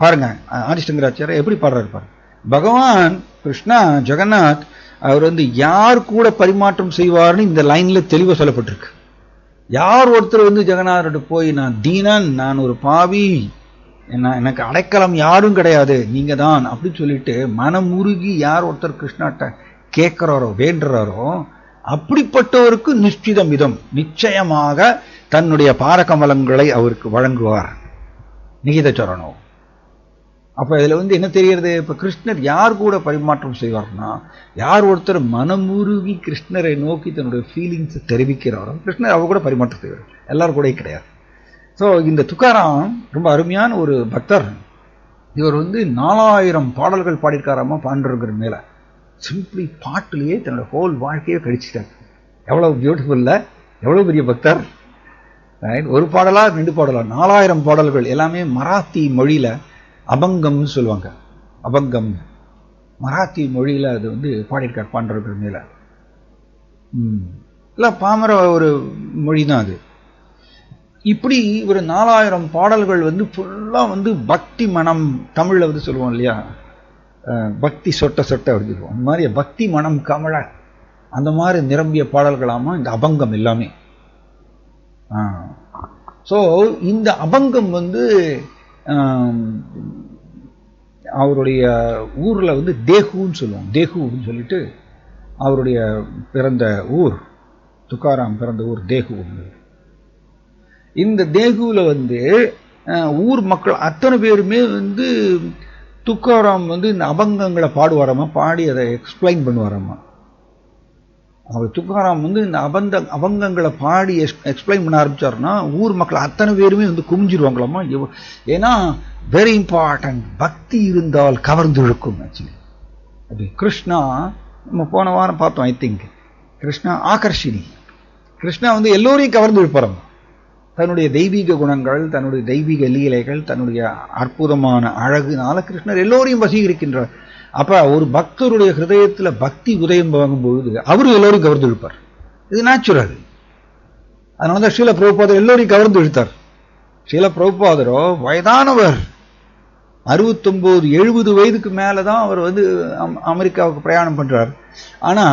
பாருங்க ஆதிசங்கராச்சாரியர் எப்படி பாடுறாரு பாருங்க. பகவான் கிருஷ்ணா ஜெகநாத் அவர் வந்து யார் கூட பரிமாற்றம் செய்வார்னு இந்த லைன்ல தெளிவாக சொல்லப்பட்டிருக்கு. யார் ஒருத்தர் வந்து ஜெகநாதர்கிட்ட போய் நான் தீனன், நான் ஒரு பாவி, எனக்கு அடைக்கலம் யாரும் கிடையாது, நீங்க தான் அப்படின்னு சொல்லிட்டு மனமுருகி யார் ஒருத்தர் கிருஷ்ணாட்ட கேட்கிறாரோ வேண்டுறாரோ, அப்படிப்பட்டவருக்கு நிச்சிதம் இதம், நிச்சயமாக தன்னுடைய பாரகமலங்களை அவருக்கு வழங்குவார் நிகித சரணம். அப்ப இதுல வந்து என்ன தெரிகிறது, இப்ப கிருஷ்ணர் யார் கூட பரிமாற்றம் செய்வார்னா, யார் ஒருத்தர் மனமுருகி கிருஷ்ணரை நோக்கி தன்னுடைய ஃபீலிங்ஸ் தெரிவிக்கிறாரோ கிருஷ்ணர் அவர் கூட பரிமாற்றம் செய்வார், எல்லாரும் கூட கிடையாது. ஸோ இந்த துக்காராம் ரொம்ப அருமையான ஒரு பக்தர். இவர் வந்து 4000 பாடல்கள் பாடியிருக்காராமா பாண்டவர்கள் மேல. சிம்பிளி பாட்டிலேயே தன்னோட ஹோல் வாழ்க்கையை கழிச்சிட்டார். எவ்வளவு பியூட்டிஃபுல்ல, எவ்வளவு பெரிய பக்தர். ஒரு பாடலா 2 பாடலா 4000 பாடல்கள், எல்லாமே மராத்தி மொழியில அபங்கம்னு சொல்லுவாங்க. அபங்கம் மராத்தி மொழியில அது வந்து பாடியிருக்கார் பாண்டவர்கள் மேல. இல்ல பாமர ஒரு மொழி தான் அது. இப்படி ஒரு 4000 பாடல்கள் வந்து ஃபுல்லா வந்து பக்தி மனம், தமிழ்ல வந்து சொல்லுவோம் இல்லையா, பக்தி சொட்ட சொட்ட அப்படி சொல்லுவோம், அந்த மாதிரி பக்தி மனம் கமழ அந்த மாதிரி நிரம்பிய பாடல்களாமா இந்த அபங்கம் எல்லாமே. ஸோ இந்த அபங்கம் வந்து அவருடைய ஊர்ல வந்து தேகுன்னு சொல்லுவோம். தேகுன்னு சொல்லிட்டு அவருடைய பிறந்த ஊர், துக்காராம் பிறந்த ஊர் தேகு. இந்த தேகுல வந்து ஊர் மக்கள் அத்தனை பேருமே வந்து துக்காராம் வந்து இந்த அபங்கங்களை பாடுவாராமா, பாடி அதை எக்ஸ்பிளைன் பண்ணுவாராமா. அவர் துக்காராம் வந்து இந்த அபங்கங்களை பாடி எக்ஸ்பிளைன் பண்ண ஆரம்பிச்சாருன்னா ஊர் மக்கள் அத்தனை பேருமே வந்து குமிஞ்சிருவாங்களாமா. ஏன்னா வெரி இம்பார்ட்டன்ட், பக்தி இருந்தால் கவர்ந்து இழுக்கும். ஆக்சுவலி அது கிருஷ்ணா, நம்ம போன வாரம் பார்த்தோம் ஐ திங்க், கிருஷ்ணா ஆகர்ஷினி. கிருஷ்ணா வந்து எல்லோரையும் கவர்ந்து இழுப்பாராம். தன்னுடைய தெய்வீக குணங்கள், தன்னுடைய தெய்வீக லீலைகள், தன்னுடைய அற்புதமான அழகுனால கிருஷ்ணர் எல்லோரையும் வசீகரிக்கின்றார். அப்ப ஒரு பக்தருடைய ஹிருதயத்துல பக்தி உதயம் வாங்கும்போது அவரு எல்லோரும் கவர்ந்து இழுப்பார். இது நேச்சுரல். அதனாலதான் ஸ்ரீல பிரபுபாதர் எல்லோரையும் கவர்ந்து இழுத்தார். ஸ்ரீல பிரபுபாதரோ வயதானவர், 69-70 வயதுக்கு மேலதான் அவர் வந்து அமெரிக்காவுக்கு பிரயாணம் பண்றார். ஆனா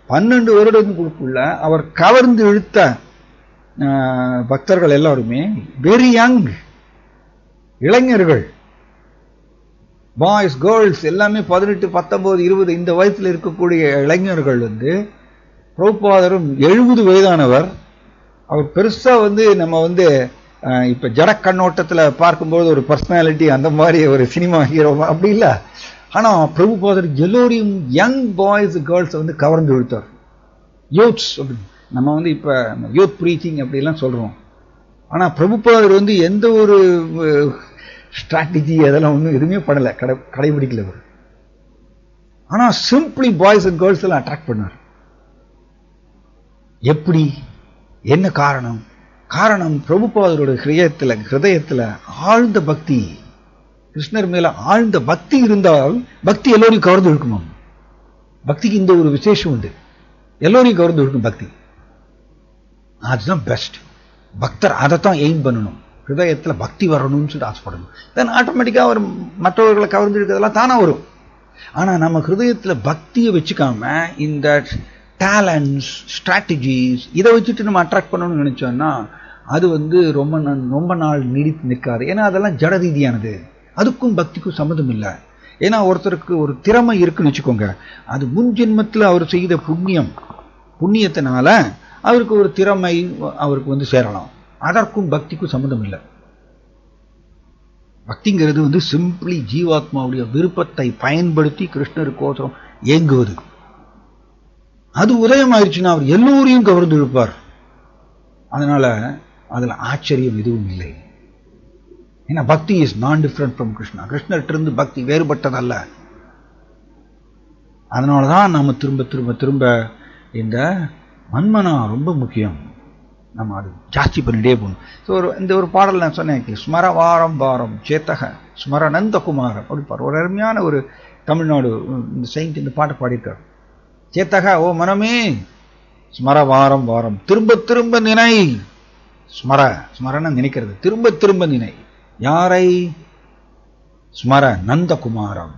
12 வருடங்களுக்குள்ள அவர் கவர்ந்து இழுத்த பக்தர்கள் எல்லாருமே வெரி யங், இளைஞர்கள், பாய்ஸ் கேர்ள்ஸ் எல்லாமே 18, 19, 20 இந்த வயசுல இருக்கக்கூடிய இளைஞர்கள் வந்து பிரபுபாதரும் 70 வயதானவர். அவர் பெருசா வந்து நம்ம வந்து இப்ப ஜட கண்ணோட்டத்துல பார்க்கும்போது ஒரு பர்சனாலிட்டி அந்த மாதிரி ஒரு சினிமா ஹீரோ அப்படி இல்லை. ஆனா பிரபுபாதர் எல்லோரையும் யங் பாய்ஸ் கேர்ள்ஸ் வந்து கவர்ந்து இழுத்தார். யூத்ஸ் அப்படின்னு நம்ம வந்து இப்ப யூத் ப்ரீச்சிங் அப்படிலாம் சொல்றோம். ஆனா பிரபுபாதர் வந்து எந்த ஒரு ஸ்ட்ராட்டஜி அதெல்லாம் ஒன்றும் எதுவுமே பண்ணல, கடைபிடிக்கல அவர். ஆனா சிம்பிளி பாய்ஸ் அண்ட் கேர்ள்ஸ் எல்லாம் அட்ராக்ட் பண்ணார். எப்படி, என்ன காரணம்? காரணம் பிரபுபாதரோட ஹிருதயத்துல ஆழ்ந்த பக்தி, கிருஷ்ணர் மேல ஆழ்ந்த பக்தி இருந்தால் பக்தி எல்லோரையும் கவர்ந்து இழுக்குமா. பக்திக்கு இந்த ஒரு விசேஷம் உண்டு, எல்லோரையும் கவர்ந்து இழுக்கும் பக்தி. அதுதான் பெஸ்ட். பக்தர் அதைத்தான் எய்ம் பண்ணணும், ஹிருதயத்துல பக்தி வரணும்னு சொல்லி ஆசைப்படணும். தென் ஆட்டோமேட்டிக்கா அவர் மற்றவர்களை கவர்ந்து இருக்கிறதெல்லாம் தானா வரும். ஆனா நம்ம ஹிருதயத்துல பக்தியை வச்சுக்காம இந்த டேலண்ட்ஸ், ஸ்ட்ராட்டஜிஸ் இதை வச்சுட்டு நம்ம அட்ராக்ட் பண்ணணும்னு நினைச்சோம்னா அது ரொம்ப நாள் நீடித்து நிற்காது. ஏன்னா அதெல்லாம் ஜட ரீதியானது. அதுக்கும் பக்திக்கும் சம்மந்தம் இல்லை. ஏன்னா ஒருத்தருக்கு ஒரு திறமை இருக்குன்னு வச்சுக்கோங்க, அது முன் ஜென்மத்தில் அவர் செய்த புண்ணியத்தினால அவருக்கு ஒரு திறமை அவருக்கு சேரலாம். அதற்கும் பக்திக்கும் சம்மந்தம் இல்லை. பக்திங்கிறது சிம்பிளி ஜீவாத்மாவுடைய விருப்பத்தை பயன்படுத்தி கிருஷ்ணருக்கோசரம் ஏங்குவது. அது உதயம் ஆயிடுச்சுன்னா அவர் எல்லோரையும் கவர்ந்து இழுப்பார். அதனால அதுல ஆச்சரியம் எதுவும் இல்லை. ஏன்னா பக்தி இஸ் நான் டிஃபரண்ட் ஃப்ரம் கிருஷ்ணா. கிருஷ்ணர்கிட்ட இருந்து பக்தி வேறுபட்டதல்ல. அதனாலதான் நம்ம திரும்ப திரும்ப திரும்ப இந்த மன்மனா ரொம்ப முக்கியம், நம்ம அது ஜாஸ்தி பண்ணிட்டே போகணும். ஸோ இந்த ஒரு பாடல் நான் சொன்னேன், ஸ்மர வாரம் வாரம் சேத்தக ஸ்மர நந்தகுமாரம் அப்படிப்பார். ஒரு அருமையான ஒரு தமிழ்நாடு இந்த செயின்ட் இந்த பாட்டை பாடியிருக்கார். சேத்தக ஓ மனமே ஸ்மர வாரம் வாரம், திரும்ப திரும்ப நினை. ஸ்மரண நினைக்கிறது, திரும்ப திரும்ப நினை. யாரை? ஸ்மர நந்தகுமாரம்.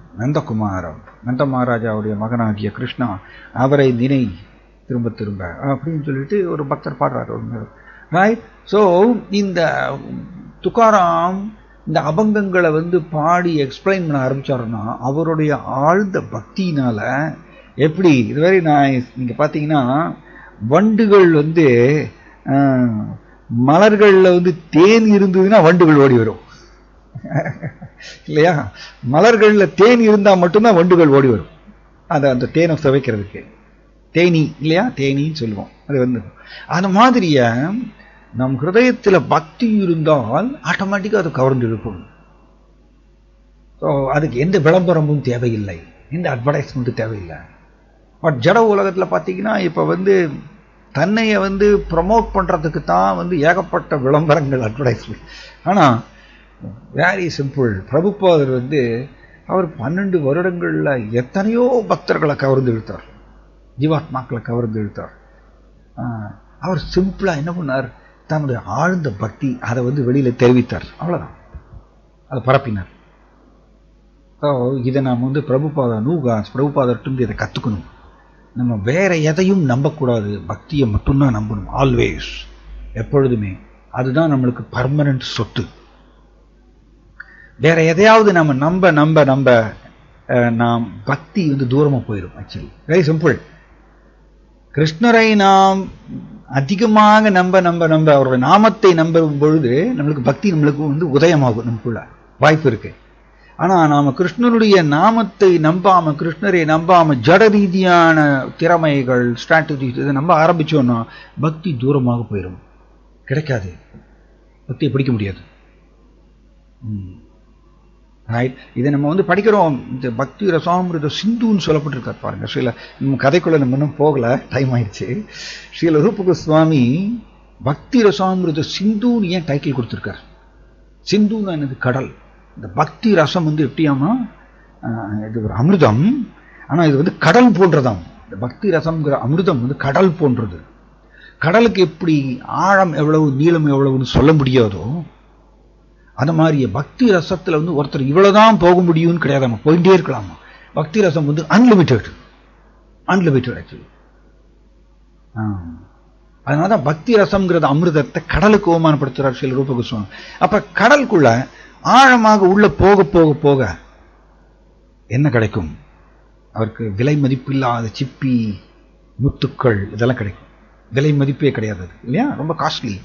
நந்த மகாராஜாவுடைய மகனாகிய கிருஷ்ணா, அவரை நினை திரும்ப திரும்ப அப்படின்னு சொல்லிட்டு ஒரு பக்தர் பாடுறாரு. ரைட். ஸோ இந்த துக்காராம் இந்த அபங்கங்களை பாடி எக்ஸ்பிளைன் பண்ண ஆரம்பிச்சாருன்னா அவருடைய ஆழ்ந்த பக்தியினால எப்படி இது வெரி நைஸ். நீங்க பார்த்தீங்கன்னா வண்டுகள் மலர்கள்ல தேன் இருந்ததுன்னா வண்டுகள் ஓடி வரும் இல்லையா? மலர்கள்ல தேன் இருந்தா மட்டும்தான் வண்டுகள் ஓடி வரும். அந்த தேனை சுவைக்கிறதுக்கு தேனி இல்லையா? தேனின்னு சொல்லுவோம். அது அந்த மாதிரிய நம் ஹிருதயத்தில் பக்தி இருந்தால் ஆட்டோமேட்டிக்காக அது கவர்ந்து இருக்கும். ஸோ அதுக்கு எந்த விளம்பரமும் தேவையில்லை, எந்த அட்வர்டைஸ்மெண்ட்டும் தேவையில்லை. பட் ஜட உலகத்தில் பார்த்தீங்கன்னா இப்போ தன்னையை ப்ரமோட் பண்ணுறதுக்கு தான் ஏகப்பட்ட விளம்பரங்கள், அட்வர்டைஸ்மெண்ட். ஆனால் வெரி சிம்பிள். பிரபுபாதர் அவர் 12 வருடங்களில் எத்தனையோ பக்தர்களை கவர்ந்து இழுத்தார், ஜீவாத்மாக்களை கவர்ந்து இழுத்தார். அவர் சிம்பிளா என்ன பண்ணார்? தன்னுடைய ஆழ்ந்த பக்தி அதை வெளியில தெரிவித்தார். அவ்வளவுதான், அதை பரப்பினார். இதை நாம் பிரபுபாதர்ட்டு இதை கத்துக்கணும். நம்ம வேற எதையும் நம்பக்கூடாது, பக்தியை மட்டும்தான் நம்பணும். ஆல்வேஸ், எப்பொழுதுமே. அதுதான் நம்மளுக்கு பர்மனன்ட் சொத்து. வேற எதையாவது நம்ம நம்ப நாம் பக்தி தூரமா போயிடும். Actually very simple. கிருஷ்ணரை நாம் அதிகமாக நம்ப அவருடைய நாமத்தை நம்பும் பொழுது நம்மளுக்கு பக்தி நம்மளுக்கு உதயமாகும், நமக்குள்ள வாய்ப்பு இருக்கு. ஆனா நாம கிருஷ்ணனுடைய நாமத்தை நம்பாம, கிருஷ்ணரை நம்பாம ஜட ரீதியான திறமைகள், ஸ்ட்ராட்டஜிஸ் இதை நம்ப ஆரம்பிச்சோம்னா பக்தி தூரமாக போயிடும், கிடைக்காது, பக்தியை பிடிக்க முடியாது. இதை நம்ம படிக்கிறோம். இந்த பக்தி ரசாமிருத சிந்துன்னு சொல்லப்பட்டிருக்காரு பாருங்க. ஸ்ரீல நம்ம கதைக்குள்ள நம்ம இன்னும் போகல, டைம் ஆயிடுச்சு. ஸ்ரீல ரூப கோஸ்வாமி பக்தி ரசாமிருத சிந்துன்னு ஏன் டைட்டில் கொடுத்திருக்கார்? சிந்துன்னு என்னது? கடல். இந்த பக்தி ரசம் எப்படியாமா, இது ஒரு அமிர்தம், ஆனா இது கடல் போன்றதாம். இந்த பக்தி ரசம்ங்கிற அமிர்தம் கடல் போன்றது. கடலுக்கு எப்படி ஆழம் எவ்வளவு, நீளம் எவ்வளவுன்னு சொல்ல முடியாதோ, அந்த மாதிரி பக்தி ரசத்துல ஒருத்தர் இவ்வளவுதான் போக முடியும்னு கிடையாது, நம்ம போயிட்டே இருக்கலாமா. பக்தி ரசம் அன்லிமிட்டெட் ஆக்சுவலி. அதனாலதான் பக்தி ரசம்ங்கிறது அமிர்தத்தை கடலுக்கு ஓமானப்படுத்துறார் ஸ்ரீ ரூப கோஸ்வாமி. அப்ப கடலுக்குள்ள ஆழமாக உள்ள போக போக போக என்ன கிடைக்கும்? அவருக்கு விலை மதிப்பில்லாத சிப்பி, முத்துக்கள் இதெல்லாம் கிடைக்கும். விலை மதிப்பே கிடையாது இல்லையா? ரொம்ப காஸ்ட்லி.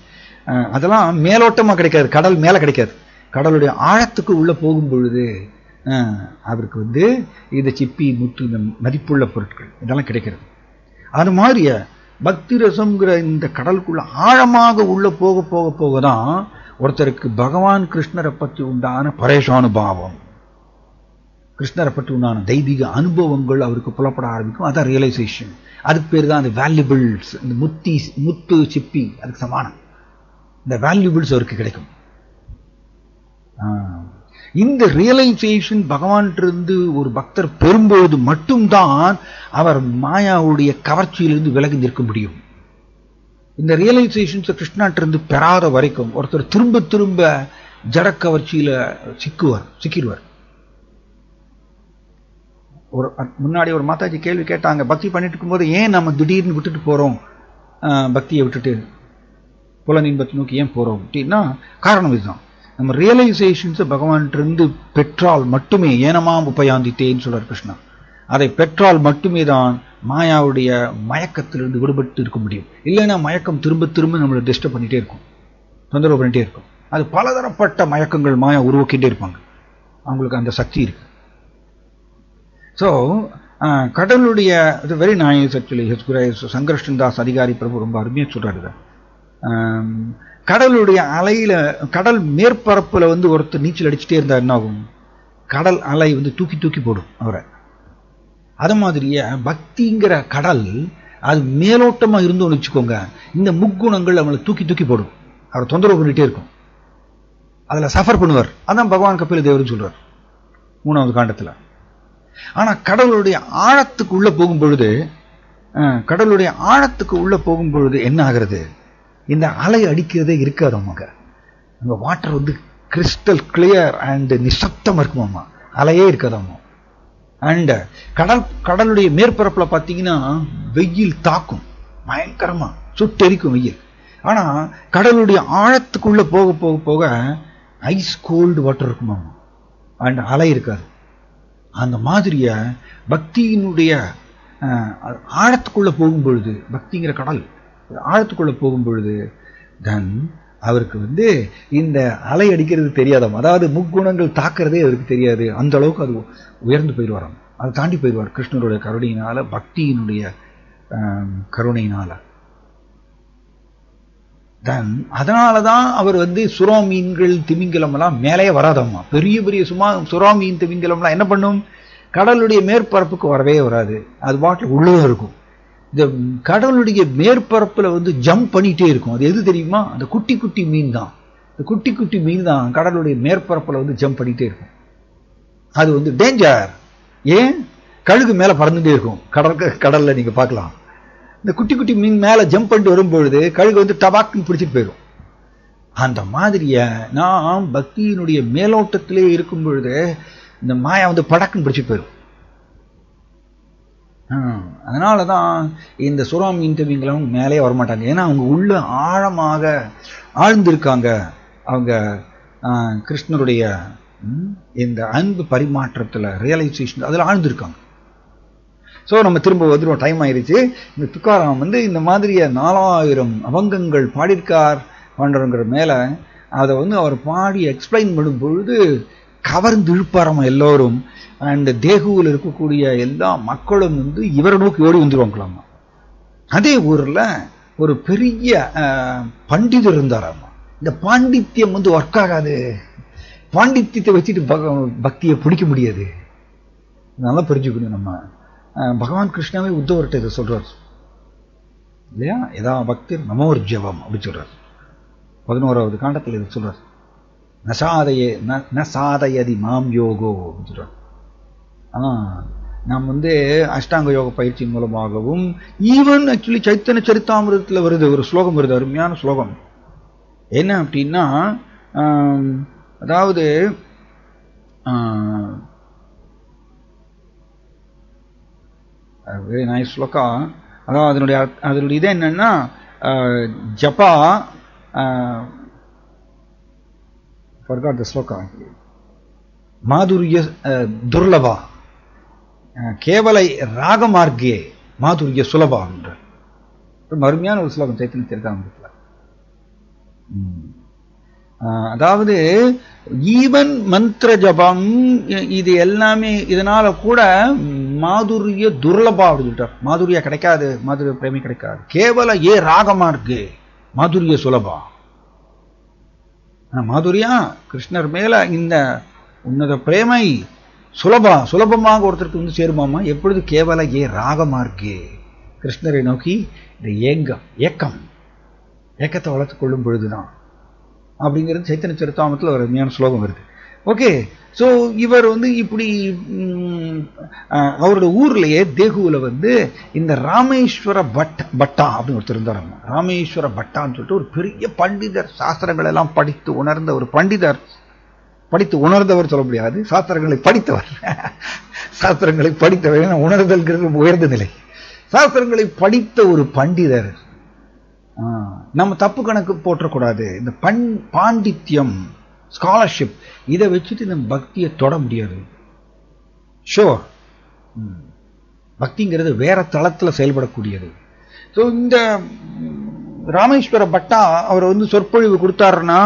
அதெல்லாம் மேலோட்டமா கிடைக்காது, கடல் மேல கிடைக்காது. கடலுடைய ஆழத்துக்கு உள்ள போகும் பொழுது அவருக்கு இந்த சிப்பி, முத்து, இந்த மதிப்புள்ள பொருட்கள் இதெல்லாம் கிடைக்கிறது. அது மாதிரிய பக்தி ரசம்ங்கிற இந்த கடலுக்குள்ள ஆழமாக உள்ள போக போக போகதான் ஒருத்தருக்கு பகவான் கிருஷ்ணரை பற்றி உண்டான பரேஷானுபாவம், கிருஷ்ணரை பற்றி உண்டான தெய்வீக அனுபவங்கள் அவருக்கு புலப்பட ஆரம்பிக்கும். அதான் ரியலைசேஷன். அதுக்கு பேர் தான் அந்த வேல்யூபிள்ஸ். இந்த முத்து சிப்பி அதுக்கு சமானம். இந்த வேல்யூபிள்ஸ் அவருக்கு கிடைக்கும். இந்த ரியலைசேஷன் பகவான்கிட்ட ஒரு பக்தர் பெறும்போது மட்டும்தான் அவர் மாயாவுடைய கவர்ச்சியிலிருந்து விலகி நிற்க முடியும். இந்த ரியலைசேஷன்ஸ் கிருஷ்ணாட்டிருந்து பெறாத வரைக்கும் ஒருத்தர் திரும்ப திரும்ப ஜட கவர்ச்சியில சிக்கிடுவார். முன்னாடி ஒரு மாதாஜி கேள்வி கேட்டாங்க, பக்தி பண்ணிட்டு இருக்கும்போது ஏன் நம்ம திடீர்னு விட்டுட்டு போறோம் பக்தியை விட்டுட்டு? புலன் இன்பத்தை நோக்கி ஏன் போறோம் அப்படின்னா காரணம் இதுதான். நம்ம ரியலைசேஷன்ஸ் பகவான்கிட்ட பெற்றால் மட்டுமே, ஏனமாம் உபயாந்தித்தேன்னு சொல்றார் கிருஷ்ணா, அதை பெற்றால் மட்டுமே தான் மாயாவுடைய மயக்கத்திலிருந்து விடுபட்டு இருக்க முடியும். இல்லைன்னா மயக்கம் திரும்ப திரும்ப நம்மளை டிஸ்டர்ப் பண்ணிட்டே இருக்கும், தொந்தரவு பண்ணிட்டே இருக்கும். அது பலதரப்பட்ட மயக்கங்கள் மாயா உருவாக்கிட்டே இருப்பாங்க, அவங்களுக்கு அந்த சக்தி இருக்கு. ஸோ கடலுடைய very nice actually Sankarshan Das Adhikari Prabhu ரொம்ப அருமையாக சொல்றாரு. கடலுடைய அலையில, கடல் மேற்பரப்புல ஒருத்தர் நீச்சல் அடிச்சுட்டே இருந்தா என்ன ஆகும்? கடல் அலை தூக்கி தூக்கி போடும் அவரை. அது மாதிரியே பக்திங்கிற கடல் அது மேலோட்டமா இருந்தோம்னு வச்சுக்கோங்க, இந்த முக்குணங்கள் அவங்களை தூக்கி தூக்கி போடும், அவரை தொந்தரவு பண்ணிட்டே இருக்கும், அதுல சஃபர் பண்ணுவார். அதான் பகவான் கபில தேவர்னு சொல்றார் 3வது காண்டத்துல. ஆனா கடலுடைய ஆழத்துக்கு உள்ள போகும் பொழுது, கடலுடைய ஆழத்துக்கு உள்ள போகும் பொழுது என்ன ஆகிறது? இந்த அலை அடிக்கிறதே இருக்காதம்மாங்க. அங்க வாட்டர் கிறிஸ்டல் கிளியர் அண்ட் நிசப்தமா இருக்குமாம்மா, அலையே இருக்காதம்மா. அண்ட் கடலுடைய மேற்பரப்புல பார்த்தீங்கன்னா வெயில் தாக்கும், பயங்கரமா சுட்டெரிக்கும் வெயில். ஆனா கடலுடைய ஆழத்துக்குள்ள போக போக போக ஐஸ் கோல்டு வாட்டர் இருக்குமாம்மா, அண்ட் அலை இருக்காது. அந்த மாதிரிய பக்தியினுடைய ஆழத்துக்குள்ள போகும் பொழுது, பக்திங்கிற கடல் ஆழத்துக்குள்ள போகும் பொழுது தன் அவருக்கு இந்த அலை அடிக்கிறது தெரியாதாம். அதாவது முக்குணங்கள் தாக்குறதே அவருக்கு தெரியாது, அந்த அளவுக்கு அது உயர்ந்து போயிடுவாராம், அதை தாண்டி போயிடுவார் கிருஷ்ணருடைய கருணையினால, பக்தியினுடைய கருணையினால. அதனாலதான் அவர் சுறா மீன்கள் திமிங்கலம் எல்லாம் மேலே வராதம்மா. பெரிய பெரிய சுறா மீன் திமிங்கலம் எல்லாம் என்ன பண்ணும்? கடலுடைய மேற்பரப்புக்கு வரவே வராது, அது பாட்டில் உள்ளே இருக்கும். இந்த கடலுடைய மேற்பரப்புல ஜம்ப் பண்ணிட்டே இருக்கும். அது எது தெரியுமா? அந்த குட்டி குட்டி மீன் தான். இந்த குட்டி குட்டி மீன் தான் கடலுடைய மேற்பரப்புல ஜம்ப் பண்ணிட்டே இருக்கும். அது டேஞ்சர். ஏன்? கழுகு மேல பறந்துட்டே இருக்கும் கடல்ல நீங்க பார்க்கலாம். இந்த குட்டி குட்டி மீன் மேல ஜம்ப் பண்ணிட்டு வரும்பொழுது கழுகு டபாக்குன்னு பிடிச்சிட்டு போயிடும். அந்த மாதிரிய நாம் பக்தியினுடைய மேலோட்டத்திலே இருக்கும் பொழுது இந்த மாயா படக்குன்னு பிடிச்சிட்டு போயிடும். அதனாலதான் இந்த சுறா மீன் தவிங்களும் மேலே வரமாட்டாங்க. ஏன்னா அவங்க உள்ள ஆழமாக ஆழ்ந்திருக்காங்க. அவங்க கிருஷ்ணருடைய இந்த அன்பு பரிமாற்றத்துல ரியலைசேஷன் அதில் ஆழ்ந்திருக்காங்க. ஸோ நம்ம திரும்ப வந்துடும், டைம் ஆயிடுச்சு. இந்த துக்காராம் இந்த மாதிரிய 4000 அபங்கங்கள் பாடியிருக்கார் பண்றங்கிற மேல அதை அவர் பாடி எக்ஸ்பிளைன் பண்ணும் பொழுது கவர்ந்து இழுப்பாராம எல்லோரும். அண்ட் தேகுவில் இருக்கக்கூடிய எல்லா மக்களும் இவரை நோக்கி ஓடி வந்துருவாங்களாமா. அதே ஊர்ல ஒரு பெரிய பண்டிதர் இருந்தாராமா. இந்த பாண்டித்யம் ஒர்க் ஆகாது, பாண்டித்யத்தை வச்சுட்டு பக்தியை பிடிக்க முடியாது. நல்லா புரிஞ்சுக்கணும். நம்ம பகவான் கிருஷ்ணாவே உத்தவர்கிட்ட இதை சொல்றார் இல்லையா? எதா பக்தி நமோர் ஜபம் அப்படி சொல்றார். 11வது காண்டத்தில் இதை சொல்றார். நசாதயதி மாம் யோகோ அப்படின்னு சொல்றார். நாம் அஷ்டாங்க யோக பயிற்சியின் மூலமாகவும், ஈவன் ஆக்சுவலி சைத்தன்ய சரித்தாமிரத்தில் வருது ஒரு ஸ்லோகம் வருது, அருமையான ஸ்லோகம். என்ன அப்படின்னா, அதாவது வெரி நைஸ் ஸ்லோகா. அதாவது அதனுடைய இது என்னன்னா, ஜபா forgot the ஸ்லோகா, மாதுரிய துர்லபா கேவலை ராகமார்க்கே மாதுரிய சுலபா என்ற அருமையான ஒரு ஸ்லோகம் சைத்தன்ய சரித்தாமிரத்தில். அதாவது ஈவன் மந்திர ஜபம் இது எல்லாமே இதனால கூட மாதுரிய துர்லபா அப்படி சொல்றார். மாதுரியா கிடைக்காது, மாதுரிய பிரேமி கிடைக்காது. கேவல ராகமா இருக்கு மாதுரிய சுலபா. மாதுரியா கிருஷ்ணர் மேல இந்த உன்னத பிரேமை சுலபமாக ஒருத்தருக்கு சேருமாமா. எப்பொழுது? கேவல ராகமா இருக்கு கிருஷ்ணரை நோக்கி இந்த ஏக்கத்தை வளர்த்துக் கொள்ளும் பொழுதுதான் அப்படிங்கிறது சைத்தன்ய சரித்தாமிரத்தில் ஒரு அருமையான ஸ்லோகம் வருது. ஓகே. ஸோ இவர் இப்படி அவரோட ஊர்லயே தேகுவில் இந்த ராமேஸ்வர பட்டா அப்படின்னு ஒருத்தர் இருந்தார். ராமேஸ்வர பட்டான்னு சொல்லிட்டு ஒரு பெரிய பண்டிதர், சாஸ்திரங்கள் எல்லாம் படித்து உணர்ந்த ஒரு பண்டிதர். படித்து உணர்ந்தவர் சொல்ல முடியாது, சாஸ்திரங்களை படித்தவர். சாஸ்திரங்களை படித்தவர், உணர்தல்கிறது உயர்ந்த நிலை. சாஸ்திரங்களை படித்த ஒரு பண்டிதர். நம்ம தப்பு கணக்கு போட்டக்கூடாது. இந்த பாண்டித்யம், ஸ்காலர்ஷிப் இதை வச்சுட்டு நம்ம பக்தியை தொட முடியாது. ஷோர், பக்திங்கிறது வேற தளத்தில் செயல்படக்கூடியது. ஸோ இந்த ராமேஸ்வர பட்டா அவர் வந்து சொற்பொழிவு கொடுத்தாருன்னா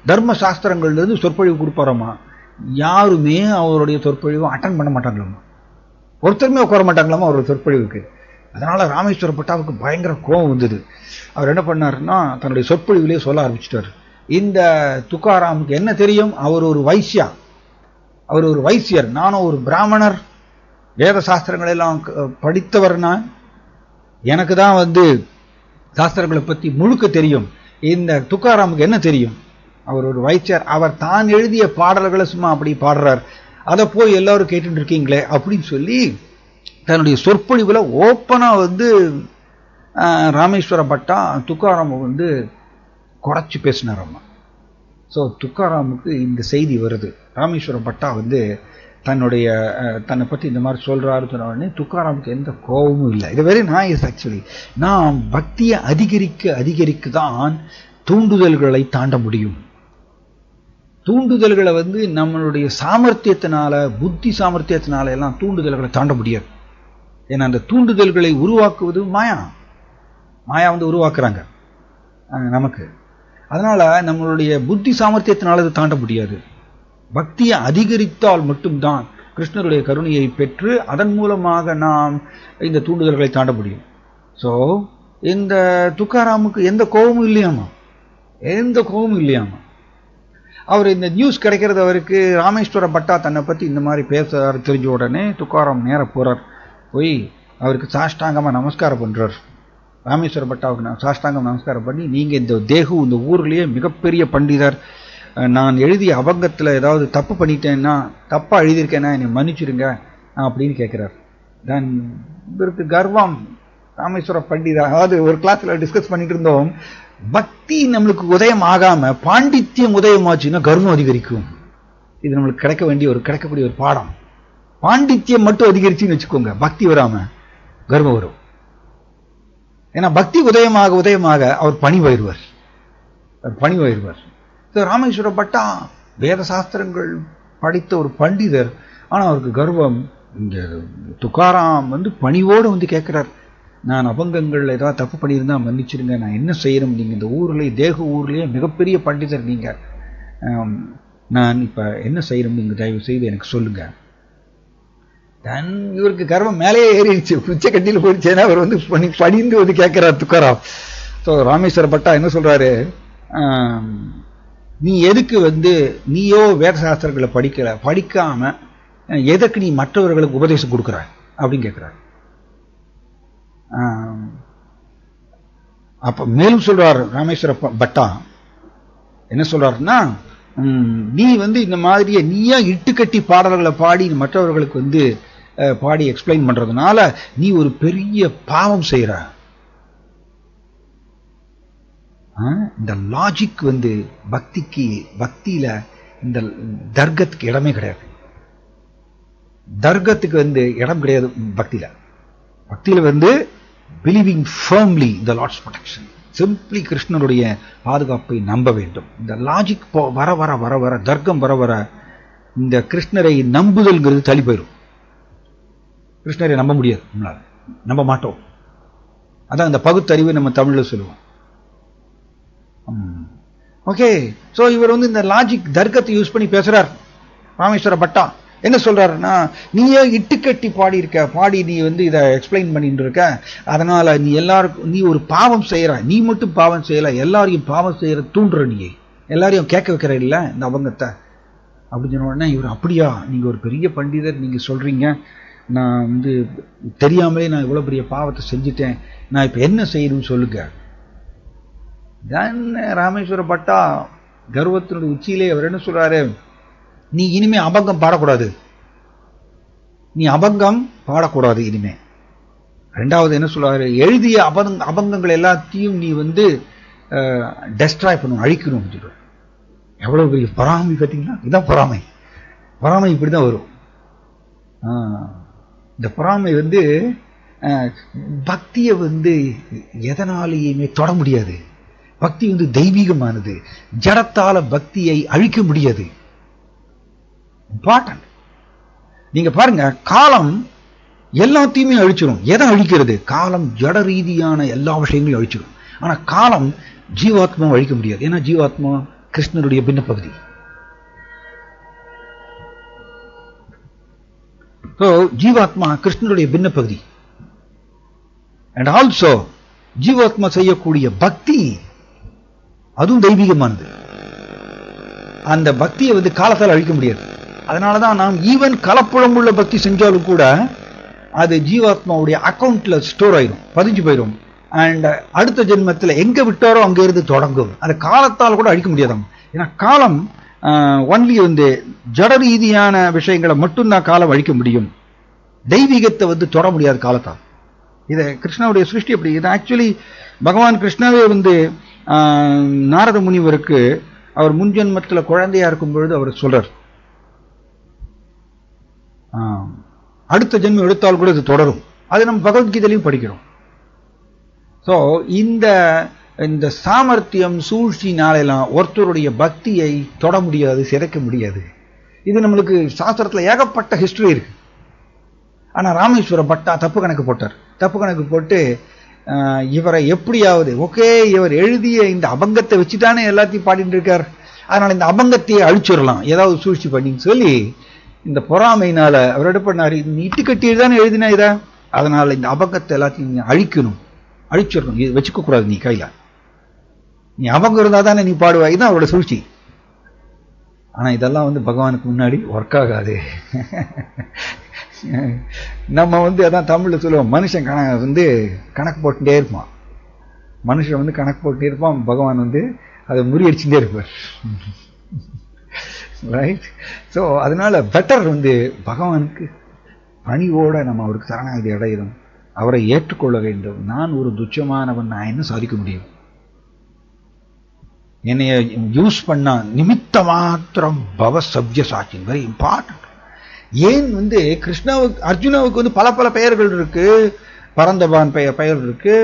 தர்ம சாஸ்திரங்கள்லேருந்து சொற்பொழிவு கொடுப்பாராமா. யாருமே அவருடைய சொற்பொழிவு அட்டன் பண்ண மாட்டாங்களாமா, ஒருத்தருமே உட்கார மாட்டாங்களாமா அவருடைய சொற்பொழிவுக்கு. அதனால ராமேஸ்வர பட்டாவுக்கு பயங்கர கோபம் வந்தது. அவர் என்ன பண்ணாருன்னா தன்னுடைய சொற்பொழிவிலே சொல்ல ஆரம்பிச்சிட்டார். இந்த துக்காராமுக்கு என்ன தெரியும்? அவர் ஒரு வைசியா, அவர் ஒரு வைசியர், நானும் ஒரு பிராமணர், வேத சாஸ்திரங்கள் எல்லாம் படித்தவர். நான் எனக்கு தான் வந்து சாஸ்திரங்களை பற்றி முழுக்க தெரியும். இந்த துக்காராமுக்கு என்ன தெரியும்? அவர் ஒரு வைசியர், அவர் தான் எழுதிய பாடல்களை சும்மா அப்படி பாடுறார், அதை போய் எல்லாரும் கேட்டுட்டு இருக்கீங்களே அப்படின்னு சொல்லி தன்னுடைய சொற்பொழிவுல ஓப்பனா வந்து ராமேஸ்வர பட்டா துக்காராம வந்து குறைச்சி பேசினாராம்மா. ஸோ துக்காராமுக்கு இந்த செய்தி வருது. ராமேஸ்வர பட்டா வந்து தன்னை பற்றி இந்த மாதிரி சொல்றாரு சொன்ன உடனே துக்காராமுக்கு எந்த கோபமும் இல்லை. இது வெரி நைஸ். ஆக்சுவலி நாம் பக்தியை அதிகரிக்க தான் தூண்டுதல்களை தாண்ட முடியும். தூண்டுதல்களை வந்து நம்மளுடைய சாமர்த்தியத்தினால, புத்தி சாமர்த்தியத்தினால எல்லாம் தூண்டுதல்களை தாண்ட முடியாது. ஏன்னா அந்த தூண்டுதல்களை உருவாக்குவது மாயா வந்து உருவாக்குறாங்க நமக்கு. அதனால நம்மளுடைய புத்தி சாமர்த்தியத்தினால அது தாண்ட முடியாது. பக்தியை அதிகரித்தால் மட்டும்தான் கிருஷ்ணருடைய கருணையை பெற்று அதன் மூலமாக நாம் இந்த தூண்டுதல்களை தாண்ட முடியும். ஸோ இந்த துக்காராமுக்கு எந்த கோபமும் இல்லையாமா, அவர் இந்த நியூஸ் கிடைக்கிறது அவருக்கு. ராமேஸ்வர பட்டா தன்னை பற்றி இந்த மாதிரி பேசுறாரு தெரிஞ்ச உடனே துக்காராம் நேர போறார். போய் அவருக்கு சாஷ்டாங்கமாக நமஸ்காரம் பண்ணுறார். ராமேஸ்வர பட்டாவுக்கு சாஷ்டாங்கம் நமஸ்காரம் பண்ணி, நீங்கள் இந்த தேகு இந்த ஊர்லேயே மிகப்பெரிய பண்டிதர், நான் எழுதிய அபங்கத்தில் ஏதாவது தப்பு பண்ணிட்டேன்னா, தப்பாக எழுதியிருக்கேன்னா என்னை மன்னிச்சிருங்க அப்படின்னு கேட்குறார். தென் இவருக்கு கர்வம். ராமேஸ்வர பண்டிதர், அதாவது ஒரு கிளாஸில் டிஸ்கஸ் பண்ணிட்டு இருந்தோம், பக்தி நம்மளுக்கு உதயம் ஆகாமல் பாண்டித்யம் உதயமாச்சுன்னா கர்வம் அதிகரிக்கும். இது நம்மளுக்கு கிடைக்கக்கூடிய ஒரு பாடம். பாண்டித்யம் மட்டும் அதிகரிச்சுன்னு வச்சுக்கோங்க, பக்தி வராம கர்வம் வரும். ஏன்னா பக்தி உதயமாக அவர் பணிவாயிருவார். ராமேஸ்வர பட்டா வேத சாஸ்திரங்கள் படித்த ஒரு பண்டிதர், ஆனா அவருக்கு கர்வம். இங்க துக்காராம் வந்து பணிவோடு வந்து கேட்கிறார், நான் அபங்கங்கள் ஏதாவது தப்பு பண்ணியிருந்தா மன்னிச்சிருங்க, நான் என்ன செய்யணும், நீங்க இந்த தேகு ஊர்லயே மிகப்பெரிய பண்டிதர் நீங்க, நான் இப்ப என்ன செய்யணும், நீங்க தயவு செய்து எனக்கு சொல்லுங்க. இவருக்கு கர்வம் மேலேயே ஏறிடுச்சு, உச்ச கட்டியில் போயிடுச்சேன்னா அவர் வந்து படிந்து வந்து கேட்கிறார் துக்காராம். ஸோ ராமேஸ்வர பட்டா என்ன சொல்றாரு, நீ எதுக்கு வந்து நீயோ வேத சாஸ்திரங்களை படிக்காம எதற்கு நீ மற்றவர்களுக்கு உபதேசம் கொடுக்குற அப்படின்னு கேட்கிறார். அப்ப மேலும் சொல்றார் ராமேஸ்வர பட்டா என்ன சொல்றாருன்னா, நீ வந்து இந்த மாதிரியே நீயா இட்டுக்கட்டி பாடல்களை பாடி மற்றவர்களுக்கு வந்து பாடி எக்ஸ்பிளைன் பண்றதுனால நீ ஒரு பெரிய பாவம் செய்யற. இந்த லாஜிக் வந்து பக்தியில இந்த தர்க்கத்துக்கு இடமே கிடையாது. தர்க்கத்துக்கு வந்து இடம் கிடையாது பக்தியில வந்து பிலீவிங் ஃபர்ம்லி த லார்ட்ஸ் ப்ரொடெக்ஷன், சிம்பிளி கிருஷ்ணனுடைய பாதுகாப்பை நம்ப வேண்டும். இந்த லாஜிக் வர வர வர வர தர்க்கம் வர வர இந்த கிருஷ்ணரை நம்புதல்ங்கிறது தள்ளி போயிடும். கிருஷ்ணரை நம்ப முடியாது, நம்மளால நம்ப மாட்டோம். அதான் இந்த பகுத்தறிவு நம்ம தமிழ்ல சொல்லுவோம். ஓகே, சோ இவர் வந்து இந்த லாஜிக் தர்க்கத்தை யூஸ் பண்ணி பேசுறார். ராமேஸ்வர பட்டா என்ன சொல்றாருன்னா, நீயே இட்டுக்கட்டி பாடி நீ வந்து இதை எக்ஸ்பிளைன் பண்ணிட்டு இருக்க, அதனால நீ எல்லாருக்கும் நீ ஒரு பாவம் செய்யற, நீ மட்டும் பாவம் செய்யல, எல்லாரையும் பாவம் செய்யற தூண்டுற, நீ எல்லாரையும் கேட்க வைக்கிற இல்ல இந்த அபங்கத்தை அப்படின்னு சொன்ன உடனே இவர், அப்படியா, நீங்க ஒரு பெரிய பண்டிதர், நீங்க சொல்றீங்க, நான் வந்து தெரியாமலே நான் இவ்வளவு பெரிய பாவத்தை செஞ்சுட்டேன், நான் இப்ப என்ன செய்யணும்னு சொல்லுங்க. ராமேஸ்வர பட்டா கர்வத்தினுடைய உச்சியிலே அவர் என்ன சொல்றாரு, நீ இனிமே அபங்கம் பாடக்கூடாது, இனிமே. ரெண்டாவது என்ன சொல்றாரு, எழுதிய அபங்கங்கள் எல்லாத்தையும் நீ வந்து டெஸ்ட்ராய் பண்ணணும், அழிக்கணும். எவ்வளவு பெரிய பொறாமை பார்த்தீங்களா? இதுதான் பொறாமை இப்படிதான் வரும். இந்த பொறாமை வந்து பக்தியை வந்து எதனாலேயுமே தொட முடியாது. பக்தி வந்து தெய்வீகமானது. ஜடத்தால பக்தியை அழிக்க முடியாது. இம்பார்ட்டன்ட். நீங்க பாருங்க, காலம் எல்லாத்தையுமே அழிச்சிடும். எதை அழிக்கிறது? காலம் ஜட ரீதியான எல்லா விஷயங்களையும் அழிச்சிடும். ஆனா காலம் ஜீவாத்மாவை அழிக்க முடியாது. ஏன்னா ஜீவாத்மா கிருஷ்ணருடைய பின்ன பகுதி. ஜீவாத்மா கிருஷ்ணருடைய பின்ன பகுதி. அண்ட் ஆல்சோ ஜீவாத்மா செய்யக்கூடிய பக்தி அதுவும் தெய்வீகமானது. அந்த பக்தியை வந்து காலத்தால் அழிக்க முடியாது. அதனாலதான் நாம் ஈவன் கலப்புழம்புள்ள பக்தி செஞ்சாலும் கூட அது ஜீவாத்மாவுடைய அக்கௌண்ட்ல ஸ்டோர் ஆயிடும், பதிஞ்சு போயிடும். அண்ட் அடுத்த ஜென்மத்தில் எங்க விட்டாரோ அங்க இருந்து தொடங்கும். அந்த காலத்தால் கூட அழிக்க முடியாதாம். ஏன்னா காலம் ஒன்லி வந்து ஜட ரீதியான விஷயங்களை மட்டும்தான் காலம் அழிக்க முடியும். தெய்வீகத்தை வந்து தொட முடியாது காலத்தால். இதை கிருஷ்ணாவுடைய சிருஷ்டி அப்படி. இது ஆக்சுவலி பகவான் கிருஷ்ணாவே வந்து நாரத முனிவருக்கு அவர் முன்ஜென்மத்தில் குழந்தையா இருக்கும் பொழுது அவர் சொல்றார், அடுத்த ஜென்மம் எடுத்தால் கூட இது தொடரும். அது நம்ம பகவத்கீதையிலையும் படிக்கிறோம். ஸோ இந்த சாமர்த்தியம் சூழ்ச்சினாலெல்லாம் ஒருத்தருடைய பக்தியை தொட முடியாது, சிதைக்க முடியாது. இது நம்மளுக்கு சாஸ்திரத்தில் ஏகப்பட்ட ஹிஸ்டரி இருக்கு. ஆனால் ராமேஸ்வர பட்டா தப்பு கணக்கு போட்டார். தப்பு கணக்கு போட்டு இவரை எப்படியாவது, ஓகே இவர் எழுதிய இந்த அபங்கத்தை வச்சுட்டானே எல்லாத்தையும் பாடிட்டு இருக்கார், அதனால இந்த அபங்கத்தையே அழிச்சிடலாம் ஏதாவது சூழ்ச்சி பண்ணின்னு சொல்லி இந்த பொறாமையினால அவர் என்ன பண்ணாரு, இட்டு கட்டிட்டு தானே எழுதினா இதை, அதனால இந்த அபங்கத்தை எல்லாத்தையும் அழிக்கணும், அழிச்சிடணும், இது வச்சுக்க கூடாது நீ கையில, நீ அபங்கம் இருந்தா தானே நீ பாடுவா. இதுதான் அவரோட சூழ்ச்சி. ஆனா இதெல்லாம் வந்து பகவானுக்கு முன்னாடி ஒர்க் ஆகாது. நம்ம வந்து அதான் தமிழ்ல சொல்லுவோம், மனுஷன் வந்து கணக்கு போட்டுட்டே இருப்பான். மனுஷன் வந்து கணக்கு போட்டுட்டே இருப்பான், பகவான் வந்து அதை முறியடிச்சுட்டே இருப்பார். ரைட். ஸோ அதனால பெட்டர் வந்து பகவானுக்கு பணிவோட நம்ம அவருக்கு சரணாகதி அடையணும், அவரை ஏற்றுக்கொள்ள வேண்டும். நான் ஒரு துச்சமானவன், நான் என்ன சாதிக்க முடியும்? என்னைய யூஸ் பண்ணா நிமித்த மாத்திரம் பவ சப்ஜ சாட்சி. Very important. ஏன் வந்து கிருஷ்ணாவுக்கு அர்ஜுனாவுக்கு வந்து பல பல பெயர்கள் இருக்கு, பரந்தபான் பெயர் இருக்கு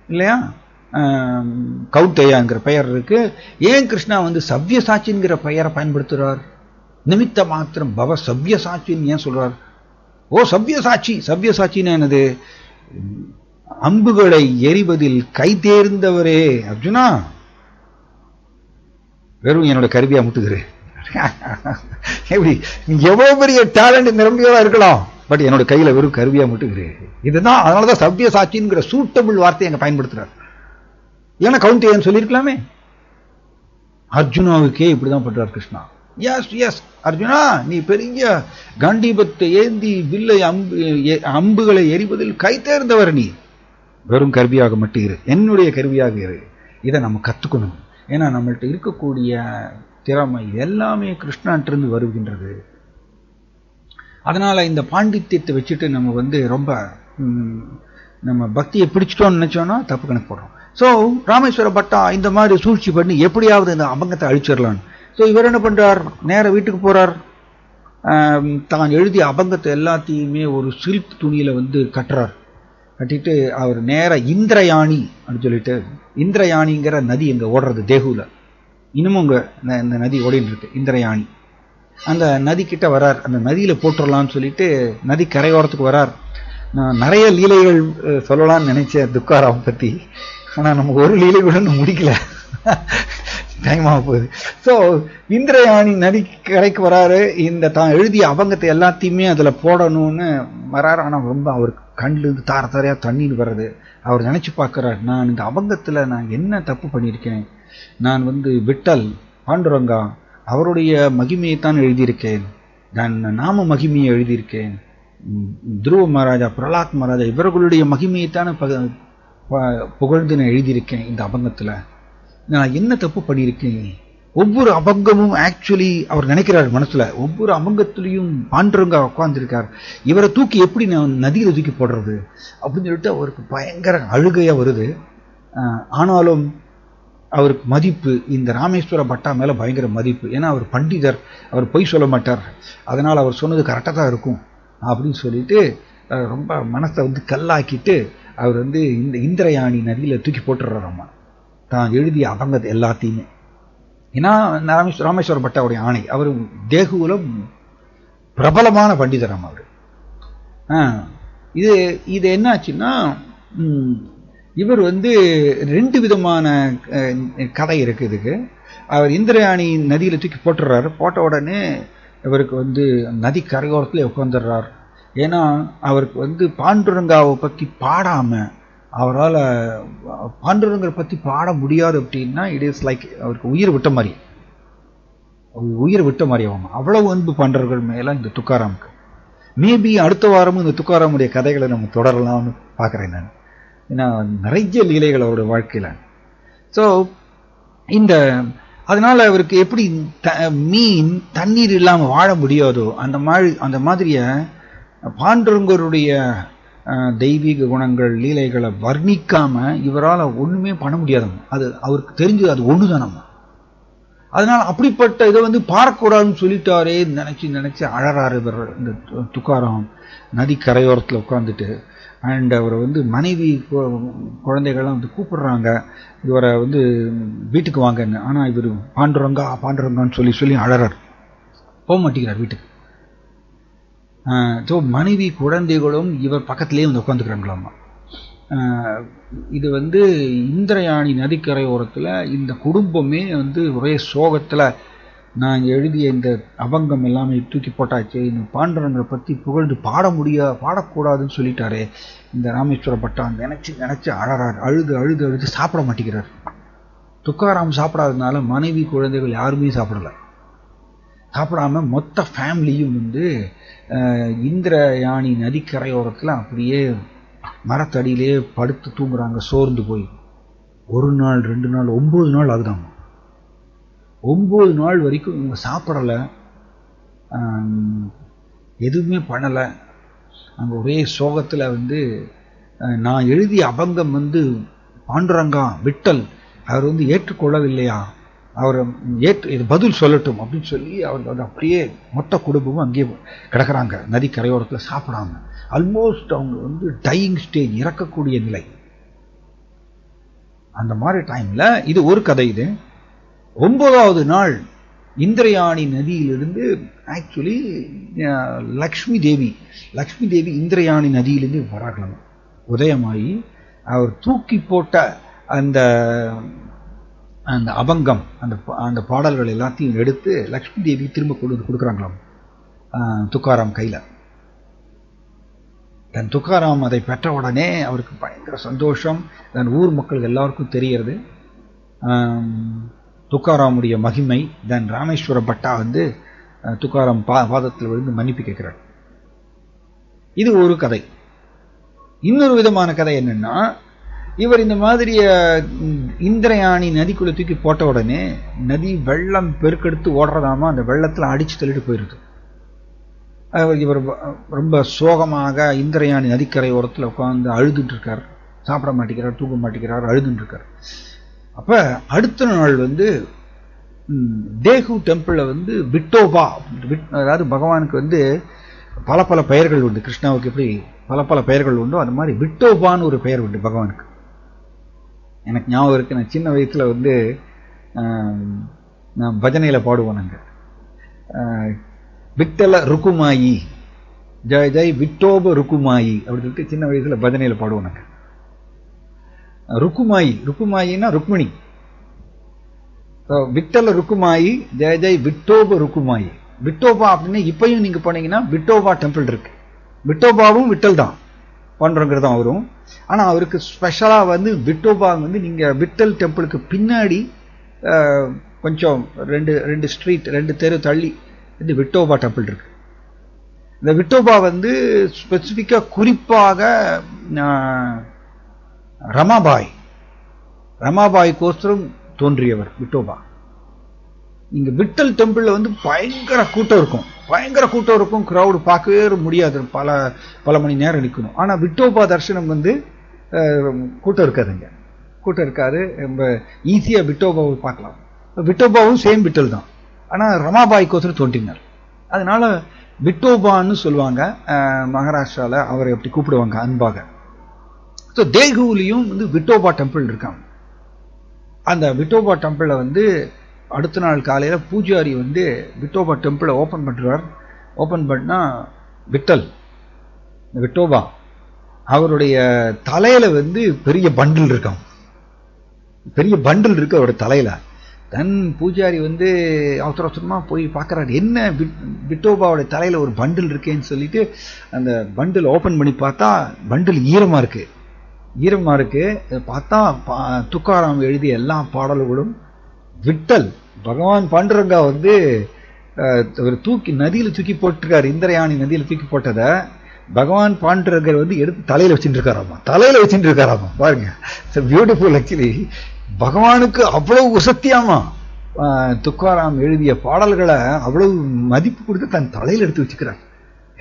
இல்லையா, கௌத்தையாங்கிற பெயர் இருக்கு. ஏன் கிருஷ்ணா வந்து சவ்ய சாட்சிங்கிற பெயரை பயன்படுத்துறார்? நிமித்த மாத்திரம் பவ சவ்ய சாட்சின்னு ஏன் சொல்றார்? ஓ சவ்ய சாட்சி, சவ்ய சாட்சின்னு என்னது? அம்புகளை எரிவதில் கை தேர்ந்தவரே அர்ஜுனா, வெறும் என்னோட கருவியா முட்டுகிறேன். எப்படி நீ எவ்வளவு பெரிய டேலண்ட் நிரம்பியவா இருக்கலாம், பட் என்னோட கையில வெறும் கருவியா முட்டுகிறேன். இதுதான், அதனாலதான் சவ்ய சாட்சிங்கிற சூட்டபிள் வார்த்தையை அங்க பயன்படுத்துறார். ஏன்னா கவுண்டேயன் சொல்லியிருக்கலாமே. அர்ஜுனாவுக்கே இப்படிதான் பண்றார் கிருஷ்ணா. எஸ் எஸ் அர்ஜுனா, நீ பெரிய காண்டீபத்தை ஏந்தி வில்லை அம்புகளை எரிவதில் கை தேர்ந்தவர், நீ வெறும் கருவியாக மட்டும் இரு, என்னுடைய கருவியாக இரு. இதை நம்ம கத்துக்கணும். ஏன்னா நம்மள்ட்ட இருக்கக்கூடிய திறமை எல்லாமே கிருஷ்ணான்ட்டிருந்து வருகின்றது. அதனால இந்த பாண்டித்யத்தை வச்சுட்டு நம்ம வந்து ரொம்ப நம்ம பக்தியை பிடிச்சிட்டோம்னு நினைச்சோம்னா தப்பு கணக்கு போடுறோம். ஸோ ராமேஸ்வர பட்டா இந்த மாதிரி சூழ்ச்சி பண்ணி எப்படியாவது இந்த அபங்கத்தை அழிச்சிடலான்னு. ஸோ இவர் என்ன பண்றார், நேர வீட்டுக்கு போறார். தான் எழுதிய அபங்கத்தை எல்லாத்தையுமே ஒரு சில்க் துணியில வந்து கட்டுறார். கட்டிட்டு அவர் நேர இந்திரயாணி அப்படின்னு சொல்லிட்டு, இந்திரயாணிங்கிற நதி எங்க ஓடுறது தேகுல, இன்னமும் உங்க இந்த நதி ஓடிட்டு இருக்கு இந்திரயாணி. அந்த நதி கிட்ட வரார். அந்த நதியில போட்டுடலாம்னு சொல்லிட்டு நதி கரையோரத்துக்கு வரார். நான் நிறைய லீலைகள் சொல்லலாம்னு நினைச்சேன் துக்காராம் பத்தி, ஆனா நமக்கு ஒரு லீலை கூட முடிக்கல, டைம் ஆக போகுது. ஸோ இந்திரயாணி நதி கரைக்கு வராரு. இந்த தான் எழுதிய அபங்கத்தை எல்லாத்தையுமே அதுல போடணும்னு வராரு. ஆனா ரொம்ப அவருக்கு கண்ணில் இருந்து தார தாரையா தண்ணீர் வர்றது. அவர் நினைச்சு பார்க்கிறார், நான் இந்த அபங்கத்துல நான் என்ன தப்பு பண்ணியிருக்கேன்? நான் வந்து விட்டல் பாண்டுரங்கா அவருடைய மகிமையைத்தான் எழுதியிருக்கேன், நான் நாம மகிமையை எழுதியிருக்கேன், துருவ மகாராஜா பிரலாத் மகாராஜா இவர்களுடைய மகிமையைத்தான புகழ்ந்து நான் எழுதியிருக்கேன். இந்த அபங்கத்துல நான் என்ன தப்பு பண்ணியிருக்கேன்? ஒவ்வொரு அபங்கமும் ஆக்சுவலி அவர் நினைக்கிறார் மனசுல, ஒவ்வொரு அபங்கத்திலையும் பாண்டுரங்கா உட்கார்ந்துருக்கார், இவரை தூக்கி எப்படி நான் நதியில தூக்கி போடுறது அப்படின்னு சொல்லிட்டு அவருக்கு பயங்கர அழுகையா வருது. ஆனாலும் அவருக்கு மதிப்பு, இந்த ராமேஸ்வர பட்டா மேல பயங்கர மதிப்பு. ஏன்னா அவர் பண்டிதர், அவர் பொய் சொல்ல மாட்டார், அதனால அவர் சொன்னது கரெக்டாக தான் இருக்கும் அப்படின்னு சொல்லிட்டு ரொம்ப மனசை வந்து கல்லாக்கிட்டு அவர் வந்து இந்த இந்திரயாணி நதியில் தூக்கி போட்டுடுறாராம்மா தான் எழுதிய அபங்கத்தை எல்லாத்தையுமே. ஏன்னா ராமேஸ்வர பட்டாவுடைய ஆணை. அவர் தேகுல பிரபலமான பண்டிதராம் அவர். இது என்ன ஆச்சுன்னா, இவர் வந்து 2 விதமான கதை இருக்கு இதுக்கு. அவர் இந்திரயாணி நதியில தூக்கி போட்டுடுறாரு. போட்ட உடனே இவருக்கு வந்து நதி கரையோரத்துல உட்காந்துடுறார். ஏன்னா அவருக்கு வந்து பாண்டுரங்காவை பத்தி பாடாம அவரால் பாண்டுரங்கரை பத்தி பாட முடியாது அப்படின்னா இட் இஸ் லைக் அவருக்கு உயிர் விட்ட மாதிரி ஆகும். அவ்வளவு அன்பு பாண்டவர்கள் மேல இந்த துக்காராமுக்கு. மேபி அடுத்த வாரமும் இந்த துக்காராமுடைய கதைகளை நம்ம தொடரலாம்னு பார்க்குறேன் நான். ஏன்னா நிறைய லீலைகள் அவருடைய வாழ்க்கையில. ஸோ அதனால அவருக்கு எப்படி மீன் தண்ணீர் இல்லாம வாழ முடியாதோ அந்த மாதிரிய பாண்டுரங்கருடைய தெய்வீக குணங்கள் லீலைகளை வர்ணிக்காம இவரால் ஒண்ணுமே பண்ண முடியாதுங்க. அது அவருக்கு தெரிஞ்சது அது ஒண்ணுதானம்மா. அதனால அப்படிப்பட்ட இதை வந்து பார்க்கக்கூடாதுன்னு சொல்லிட்டாரே நினைச்சு அழறாரு இவர் இந்த துக்காராம் நதி கரையோரத்தில் உட்காந்துட்டு. அண்ட் அவரை வந்து மனைவி குழந்தைகள்லாம் வந்து கூப்பிடுறாங்க இவரை வந்து வீட்டுக்கு வாங்கன்னு. ஆனால் இவர் பாண்டுரங்கான்னு சொல்லி அழறார், போக மாட்டேங்கிறார் வீட்டுக்கு. ஸோ மனைவி குழந்தைகளும் இவர் பக்கத்திலே வந்து உட்காந்துக்கிறாங்களாம்மா. இது வந்து இந்திரயாணி நதிக்கரையோரத்தில் இந்த குடும்பமே வந்து ஒரே சோகத்தில் நான் எழுதிய இந்த அபங்கம் எல்லாமே தூக்கி போட்டாச்சு, இந்த பாண்டுரங்கரை பற்றி புகழ்ந்து பாடக்கூடாதுன்னு சொல்லிட்டாரே இந்த ராமேஸ்வர பட்டான் நினைச்சு அழறார். அழுது சாப்பிட மாட்டேங்கிறார். துக்காராம் சாப்பிடாததுனால மனைவி குழந்தைகள் யாருமே சாப்பிடாம மொத்த ஃபேமிலியும் வந்து இந்திரயாணி நதிக்கரையோரத்தில் அப்படியே மரத்தடியிலே படுத்து தூங்குறாங்க சோர்ந்து போய். 1 நாள் 2 நாள் 9 நாள் ஆகுதாங்க. 9 நாள் வரைக்கும் இவங்க சாப்பிடலை, எதுவுமே பண்ணலை. அங்கே ஒரே சோகத்தில் வந்து நான் எழுதிய அபங்கம் வந்து பாண்டுரங்கா விட்டல் அவர் வந்து ஏற்றுக்கொள்ளவில்லையா, அவர் இது பதில் சொல்லட்டும் அப்படின்னு சொல்லி அவர் வந்து அப்படியே மொத்த குடும்பமும் அங்கேயே கிடக்கிறாங்க நதி கரையோரத்தில் சாப்பிடாம. ஆல்மோஸ்ட் அவங்க வந்து டையிங் ஸ்டேஜ், இறக்கக்கூடிய நிலை. அந்த மாதிரி டைம்ல இது ஒரு கதை. இது 9வது நாள் இந்திரயாணி நதியிலிருந்து ஆக்சுவலி லக்ஷ்மி தேவி இந்திரயாணி நதியிலிருந்து வராங்களாம். உதயமாகி அவர் தூக்கி போட்ட அந்த அபங்கம் அந்த பாடல்கள் எல்லாத்தையும் எடுத்து லக்ஷ்மி தேவி திரும்ப கொடுக்குறாங்களாம் துக்காராம் கையில. தன் துக்காராம் அதை பெற்ற உடனே அவருக்கு பயங்கர சந்தோஷம். தன் ஊர் மக்கள் எல்லாருக்கும் தெரிகிறது துக்காராமுடைய மகிமை. தன் ராமேஸ்வர பட்டா வந்து துக்காராம் பாதத்தில் விழுந்து மன்னிப்பு கேட்கிறார். இது ஒரு கதை. இன்னொரு விதமான கதை என்னன்னா, இவர் இந்த மாதிரி இந்திரயாணி நதிக்குள்ள தூக்கி போட்ட உடனே நதி வெள்ளம் பெருக்கெடுத்து ஓடுறதாமா, அந்த வெள்ளத்துல அடிச்சு தள்ளிட்டு போயிருது. இவர் ரொம்ப சோகமாக இந்திரயாணி நதிக்கரை ஓரத்தில் உட்காந்து அழுதுட்டு இருக்கார். சாப்பிட மாட்டேங்கிறார், தூங்க மாட்டேங்கிறார், அழுதுட்டு இருக்கார். அப்ப அடுத்த நாள் வந்து தேகு டெம்பிள்ல வந்து விட்டோபா, அதாவது பகவானுக்கு வந்து பல பெயர்கள் உண்டு. கிருஷ்ணாவுக்கு எப்படி பல பெயர்கள் உண்டோ அது மாதிரி விட்டோபான்னு ஒரு பெயர் உண்டு பகவானுக்கு. எனக்கு ஞாபகம் இருக்கு, நான் சின்ன வயசுல வந்து நான் பஜனையில பாடுவோம். நாங்க விட்டல ருக்குமாயி, ஜெய் ஜெய் விட்டோப ருக்குமாயி அப்படி சொல்லிட்டு சின்ன வயசுல பஜனையில பாடுவோம். நாங்க ருக்குமாயின்னா ருக்மிணி. விட்டல ருக்குமாயி, ஜெய ஜெய் விட்டோப ருக்குமாயி. விட்டோபா அப்படின்னு இப்பயும் நீங்க போனீங்கன்னா விட்டோபா டெம்பிள் இருக்கு. விட்டோபாவும் விட்டல் தான் பண்றோங்கிறது தான் வரும். ஆனா அவருக்கு ஸ்பெஷலா வந்து விட்டோபா வந்து நீங்க விட்டல் டெம்பிளுக்கு பின்னாடி கொஞ்சம் ரெண்டு ஸ்ட்ரீட் 2 தெரு தள்ளி வந்து விட்டோபா டெம்பிள் இருக்கு. இந்த விட்டோபா வந்து ஸ்பெசிபிக்கா குறிப்பாக ரமாபாய்க்கோசரம் தோன்றியவர் விட்டோபா. இங்க விட்டல் டெம்பிள்ல வந்து பயங்கர கூட்டம் இருக்கும். கிரௌடு பார்க்கவே முடியாது, பல மணி நேரம் நிற்கணும். ஆனா விட்டோபா தரிசனம் வந்து கூட்டம் இருக்காது. ரொம்ப ஈஸியா விட்டோபாவை பார்க்கலாம். விட்டோபாவும் சேம் விட்டல் தான், ஆனா ரமாபாய்க்கோசரம் தோன்றினார். அதனால விட்டோபான்னு சொல்லுவாங்க மகாராஷ்டிரால, அவரை எப்படி கூப்பிடுவாங்க அன்பாக. ஸோ தேகுலையும் வந்து விட்டோபா டெம்பிள் இருக்காங்க. அந்த விட்டோபா டெம்பிளை வந்து அடுத்த நாள் காலையில பூஜாரி வந்து விட்டோபா டெம்பிளை ஓபன் பண்றார். ஓபன் பண்ணா விட்டோபா அவருடைய தலையில வந்து பெரிய பண்டில் இருக்கான். பெரிய பண்டில் இருக்கு அவருடைய தலையில. தன் பூஜாரி வந்து அவசர அவசரமா போய் பார்க்கறாரு, என்ன விட்டோபாவோட தலையில ஒரு பண்டில் இருக்கேன்னு சொல்லிட்டு அந்த பண்டில் ஓபன் பண்ணி பார்த்தா பண்டில் ஈரமா இருக்கு. பார்த்தா துக்காராம் எழுதிய எல்லா பாடல்களும் விட்டல் பகவான் பாண்டுரங்கா வந்து தூக்கி நதியில தூக்கி போட்டிருக்காரு. இந்திரயாணி நதியில தூக்கி போட்டத பகவான் பாண்டுரங்கர் வந்து எடுத்து தலையில வச்சுட்டு இருக்காராமா. பாருங்க, பியூட்டிஃபுல். ஆக்சுவலி பகவானுக்கு அவ்வளவு உசத்தியாமா துக்காராம் எழுதிய பாடல்களை அவ்வளவு மதிப்பு கொடுத்து தன் தலையில எடுத்து வச்சுக்கிறார்.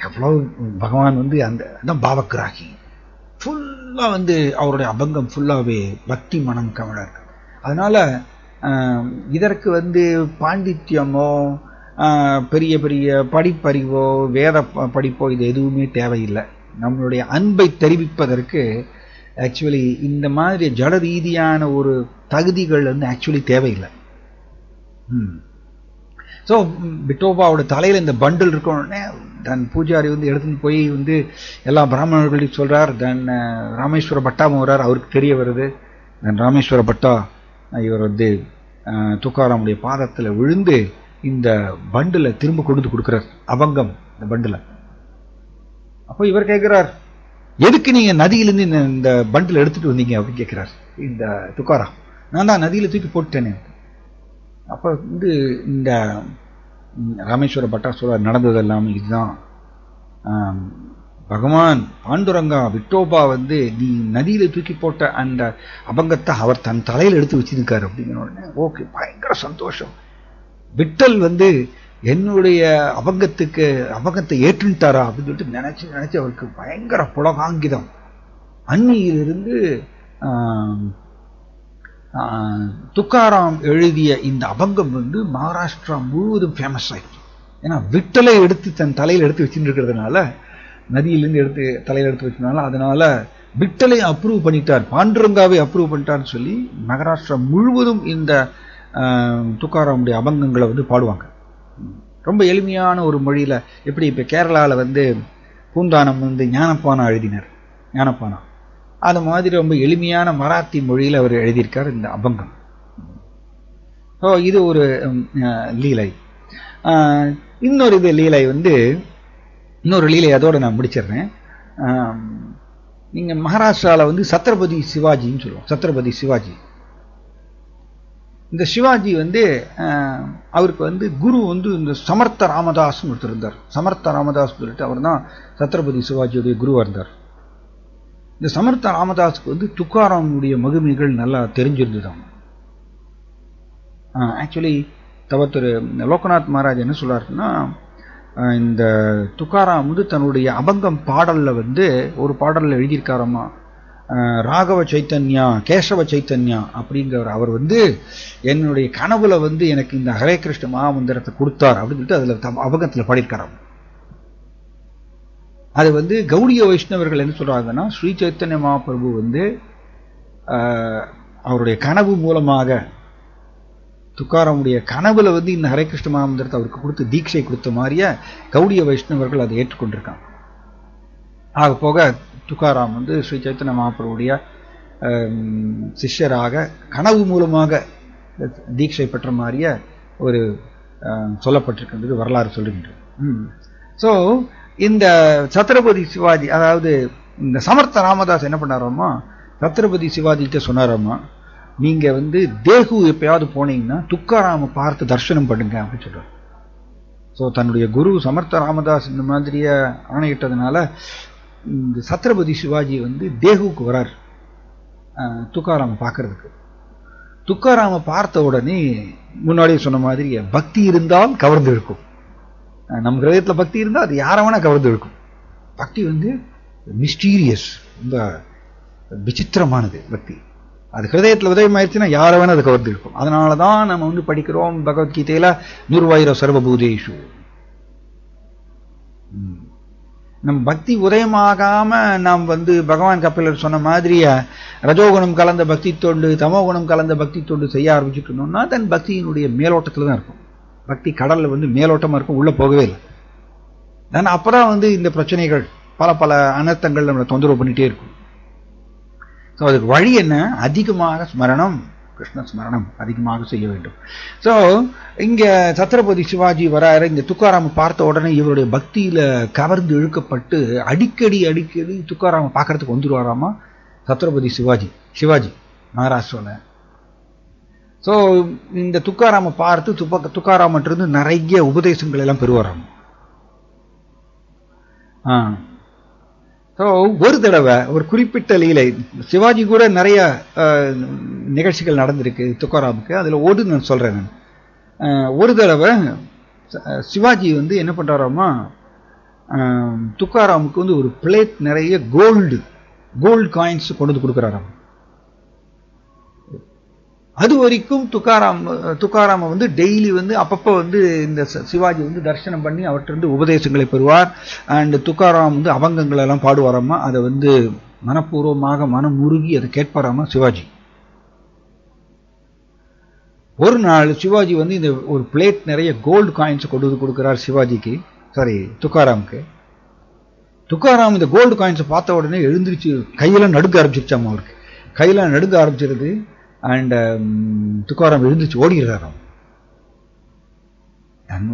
எவ்வளவு பகவான் வந்து அந்த பாவக்கிராகி ஃபுல்லா வந்து அவருடைய அபங்கம் ஃபுல்லாவே பக்தி மனம் கமழ இருக்கு. அதனால இதற்கு வந்து பாண்டித்யமோ பெரிய பெரிய படிப்பறிவோ வேத படிப்போ இது எதுவுமே தேவையில்லை. நம்மளுடைய அன்பை தெரிவிப்பதற்கு ஆக்சுவலி இந்த மாதிரி ஜட ரீதியான ஒரு தகுதிகள் வந்து ஆக்சுவலி தேவையில்லை. ஸோ விட்டோபாவோட தலையில இந்த பண்டில் இருக்கணும்னே தன் பூஜாரி வந்து எடுத்துன்னு போய் வந்து எல்லா பிராமணர்களையும் சொல்றார். தென் ராமேஸ்வர பட்டாவும் வர்றார். அவருக்கு தெரிய வருது. தென் ராமேஸ்வர பட்டா இவர் வந்து துக்காராமுடைய பாதத்தில் விழுந்து இந்த பண்டில திரும்ப கொண்டு கொடுக்கிறார், அபங்கம் இந்த பண்டில. அப்போ இவர் கேட்கிறார், எதுக்கு நீங்க நதியிலிருந்து இந்த பண்டில் எடுத்துட்டு வந்தீங்க அப்படின்னு கேட்கிறார் இந்த துக்காராம். நான் தான் நதியில தூக்கி போட்டேனே. அப்ப வந்து இந்த ராமேஸ்வர பட்டா சொல்றார், நடந்ததெல்லாம் இதுதான். பகவான் பாண்டுரங்கா விட்டோபா வந்து நீ நதியில தூக்கி போட்ட அந்த அபங்கத்தை அவர் தன் தலையில எடுத்து வச்சிருக்காரு அப்படிங்கிற உடனே ஓகே, பயங்கர சந்தோஷம். விட்டல் வந்து என்னுடைய அபங்கத்தை ஏற்றுட்டாரா அப்படின்னு சொல்லிட்டு நினைச்சு அவருக்கு பயங்கர புலகாங்கிதம். அன்னியிலிருந்து துக்காராம் எழுதிய இந்த அபங்கம் வந்து மகாராஷ்டிரா முழுவதும் ஃபேமஸ் ஆயிடுச்சு. ஏன்னா விட்டலை எடுத்து தன் தலையில எடுத்து வச்சுட்டு இருக்கிறதுனால, நதியிலிருந்து எடுத்து தலையில எடுத்து வச்சதுனால, அதனால விட்டலை அப்ரூவ் பண்ணிட்டார், பாண்டுரங்காவை அப்ரூவ் பண்ணிட்டார்னு சொல்லி மகாராஷ்டிரா முழுவதும் இந்த துக்காராமுடைய அபங்கங்களை வந்து பாடுவாங்க. ரொம்ப எளிமையான ஒரு மொழியில. எப்படி இப்ப கேரளால வந்து பூந்தானம் வந்து ஞானப்பானா எழுதினார், ஞானப்பானா, அது மாதிரி ரொம்ப எளிமையான மராத்தி மொழியில் அவர் எழுதியிருக்கார் இந்த அபங்கம். இது ஒரு லீலை. இன்னொரு லீலை வந்து இன்னொரு லீலை அதோட நான் முடிச்சிடுறேன். நீங்க மகாராஷ்டிரால வந்து சத்ரபதி சிவாஜின்னு சொல்லுவோம். சத்ரபதி சிவாஜி, இந்த சிவாஜி வந்து அவருக்கு வந்து குரு வந்து இந்த சமர்த்த ராமதாஸ் ஒருத்தர் இருந்தார். சமர்த்த ராமதாஸ் சொல்லிட்டு அவர் தான் சத்ரபதி சிவாஜியுடைய குருவா இருந்தார். இந்த சமர்த்த ராமதாஸுக்கு வந்து துக்காராமுடைய மகிமைகள் நல்லா தெரிஞ்சிருந்துதான். ஆக்சுவலி திரு லோகநாத் மகாராஜ் என்ன சொல்றாருன்னா, இந்த துக்காராம் வந்து தன்னுடைய அபங்கம் பாடல்ல வந்து ஒரு பாடல்ல எழுதியிருக்காரம்மா, ராகவ சைத்தன்யா கேசவ சைத்தன்யா அப்படிங்கிற அவர் வந்து என்னுடைய கனவுல வந்து எனக்கு இந்த ஹரே கிருஷ்ண மகாமந்திரத்தை கொடுத்தார் அப்படின்னு சொல்லிட்டு அதுல அபங்கத்துல பாடியிருக்காராம். அது வந்து கௌடிய வைஷ்ணவர்கள் என்ன சொல்றாங்கன்னா, ஸ்ரீ சைத்தன்ய மகாபிரபு வந்து அவருடைய கனவு மூலமாக துக்காராமுடைய கனவுல வந்து இந்த ஹரே கிருஷ்ண மகாமந்திரத்தை அவருக்கு கொடுத்து தீட்சை கொடுத்த மாதிரியே கௌடிய வைஷ்ணவர்கள் அதை ஏற்றுக்கொண்டிருக்காங்க. ஆக போக துக்காராம் வந்து ஸ்ரீ சைத்தன்ய மகாபிரபுடைய சிஷ்யராக கனவு மூலமாக தீட்சை பெற்ற மாதிரிய ஒரு சொல்லப்பட்டிருக்கின்றது வரலாறு சொல்லுகின்றது. ஸோ இந்த சத்ரபதி சிவாஜி, அதாவது இந்த சமர்த்த ராமதாஸ் என்ன பண்ணாராமா, சத்ரபதி சிவாஜி கிட்ட சொன்னாராமா, நீங்க வந்து தேகு எப்பயாவது போனீங்கன்னா துக்காராம பார்த்து தரிசனம் பண்ணுங்க அப்படின்னு சொல்றாரு. ஸோ தன்னுடைய குரு சமர்த்த ராமதாஸ் இந்த மாதிரிய ஆணையிட்டதுனால இந்த சத்ரபதி சிவாஜி வந்து தேகுக்கு வரார் துக்காராம பார்க்கறதுக்கு. துக்காராம பார்த்த உடனே முன்னாடியே சொன்ன மாதிரி பக்தி இருந்தால் கவர்ந்து இருக்கும். நம்ம ஹிருதயத்துல பக்தி இருந்தால் அது யாரை வேணா கவர்ந்து இருக்கும். பக்தி வந்து மிஸ்டீரியஸ், ரொம்ப விசித்திரமானது பக்தி. அது ஹிருதயத்தில் உதயமாயிருச்சுன்னா யாரை வேணா அது கவர்ந்து இருக்கும். அதனாலதான் நம்ம வந்து படிக்கிறோம் பகவத்கீதையில நிர்வைர சர்வபூதேஷு. நம் பக்தி உதயமாகாம நாம் வந்து பகவான் கபிலர் சொன்ன மாதிரிய ரஜோகுணம் கலந்த பக்தி தொண்டு தமோகுணம் கலந்த பக்தி தொண்டு செய்ய ஆரம்பிச்சுட்டோம்னா தன் பக்தியினுடைய மேலோட்டத்தில் தான் இருக்கும். பக்தி கடல்ல வந்து மேலோட்டமா இருக்கும், உள்ள போகவே இல்லை. நான் அப்பதான் வந்து இந்த பிரச்சனைகள் பல பல அனர்த்தங்கள் நம்மளை தொந்தரவு பண்ணிட்டே இருக்கும். ஸோ அதுக்கு வழி என்ன? அதிகமாக ஸ்மரணம், கிருஷ்ண ஸ்மரணம் அதிகமாக செய்ய வேண்டும். ஸோ இங்க சத்ரபதி சிவாஜி வராரு. இந்த துக்காராம பார்த்த உடனே இவருடைய பக்தியில கவர்ந்து இழுக்கப்பட்டு அடிக்கடி அடிக்கடி துக்காராம பார்க்கறதுக்கு வந்துருவாராமா சத்ரபதி சிவாஜி மகாராஷ்டிரால. ஸோ இந்த துக்காராம பார்த்து துக்காராமன்றது நிறைய உபதேசங்கள் எல்லாம் பெறுவாராம். ஸோ ஒரு தடவை ஒரு குறிப்பிட்ட லீலை, சிவாஜி கூட நிறைய நிகழ்ச்சிகள் நடந்திருக்கு துக்காராமுக்கு, அதில் ஒன்று நான் சொல்கிறேன். ஒரு தடவை சிவாஜி வந்து என்ன பண்ணுறாராமா, துக்காராமுக்கு வந்து ஒரு பிளேட் நிறைய கோல்டு காயின்ஸ் கொண்டு வந்து கொடுக்குறாராம். அது வரைக்கும் துக்காராம வந்து டெய்லி வந்து அப்பப்போ வந்து இந்த சிவாஜி வந்து தரிசனம் பண்ணி அவர்கிட்ட இருந்து உபதேசங்களை பெறுவார். அண்ட் துக்காராம் வந்து அபங்கங்கள் எல்லாம் பாடுவாராமா. அதை வந்து மனப்பூர்வமாக மனம் உருகி அதை கேட்பாராமா சிவாஜி. ஒரு நாள் சிவாஜி வந்து இந்த ஒரு பிளேட் நிறைய கோல்டு காயின்ஸ் கொண்டு வந்து கொடுக்கிறார் துக்காராமுக்கு. துக்காராம் இந்த கோல்டு காயின்ஸை பார்த்த உடனே எழுந்திருச்சு கையெல்லாம் நடுக்க ஆரம்பிச்சிருச்சாமா. அவருக்கு கையெல்லாம் நடுக்க ஆரம்பிச்சிருது. அண்ட் துக்காராம் எழுந்திரிச்சு ஓடிடுறாராம்.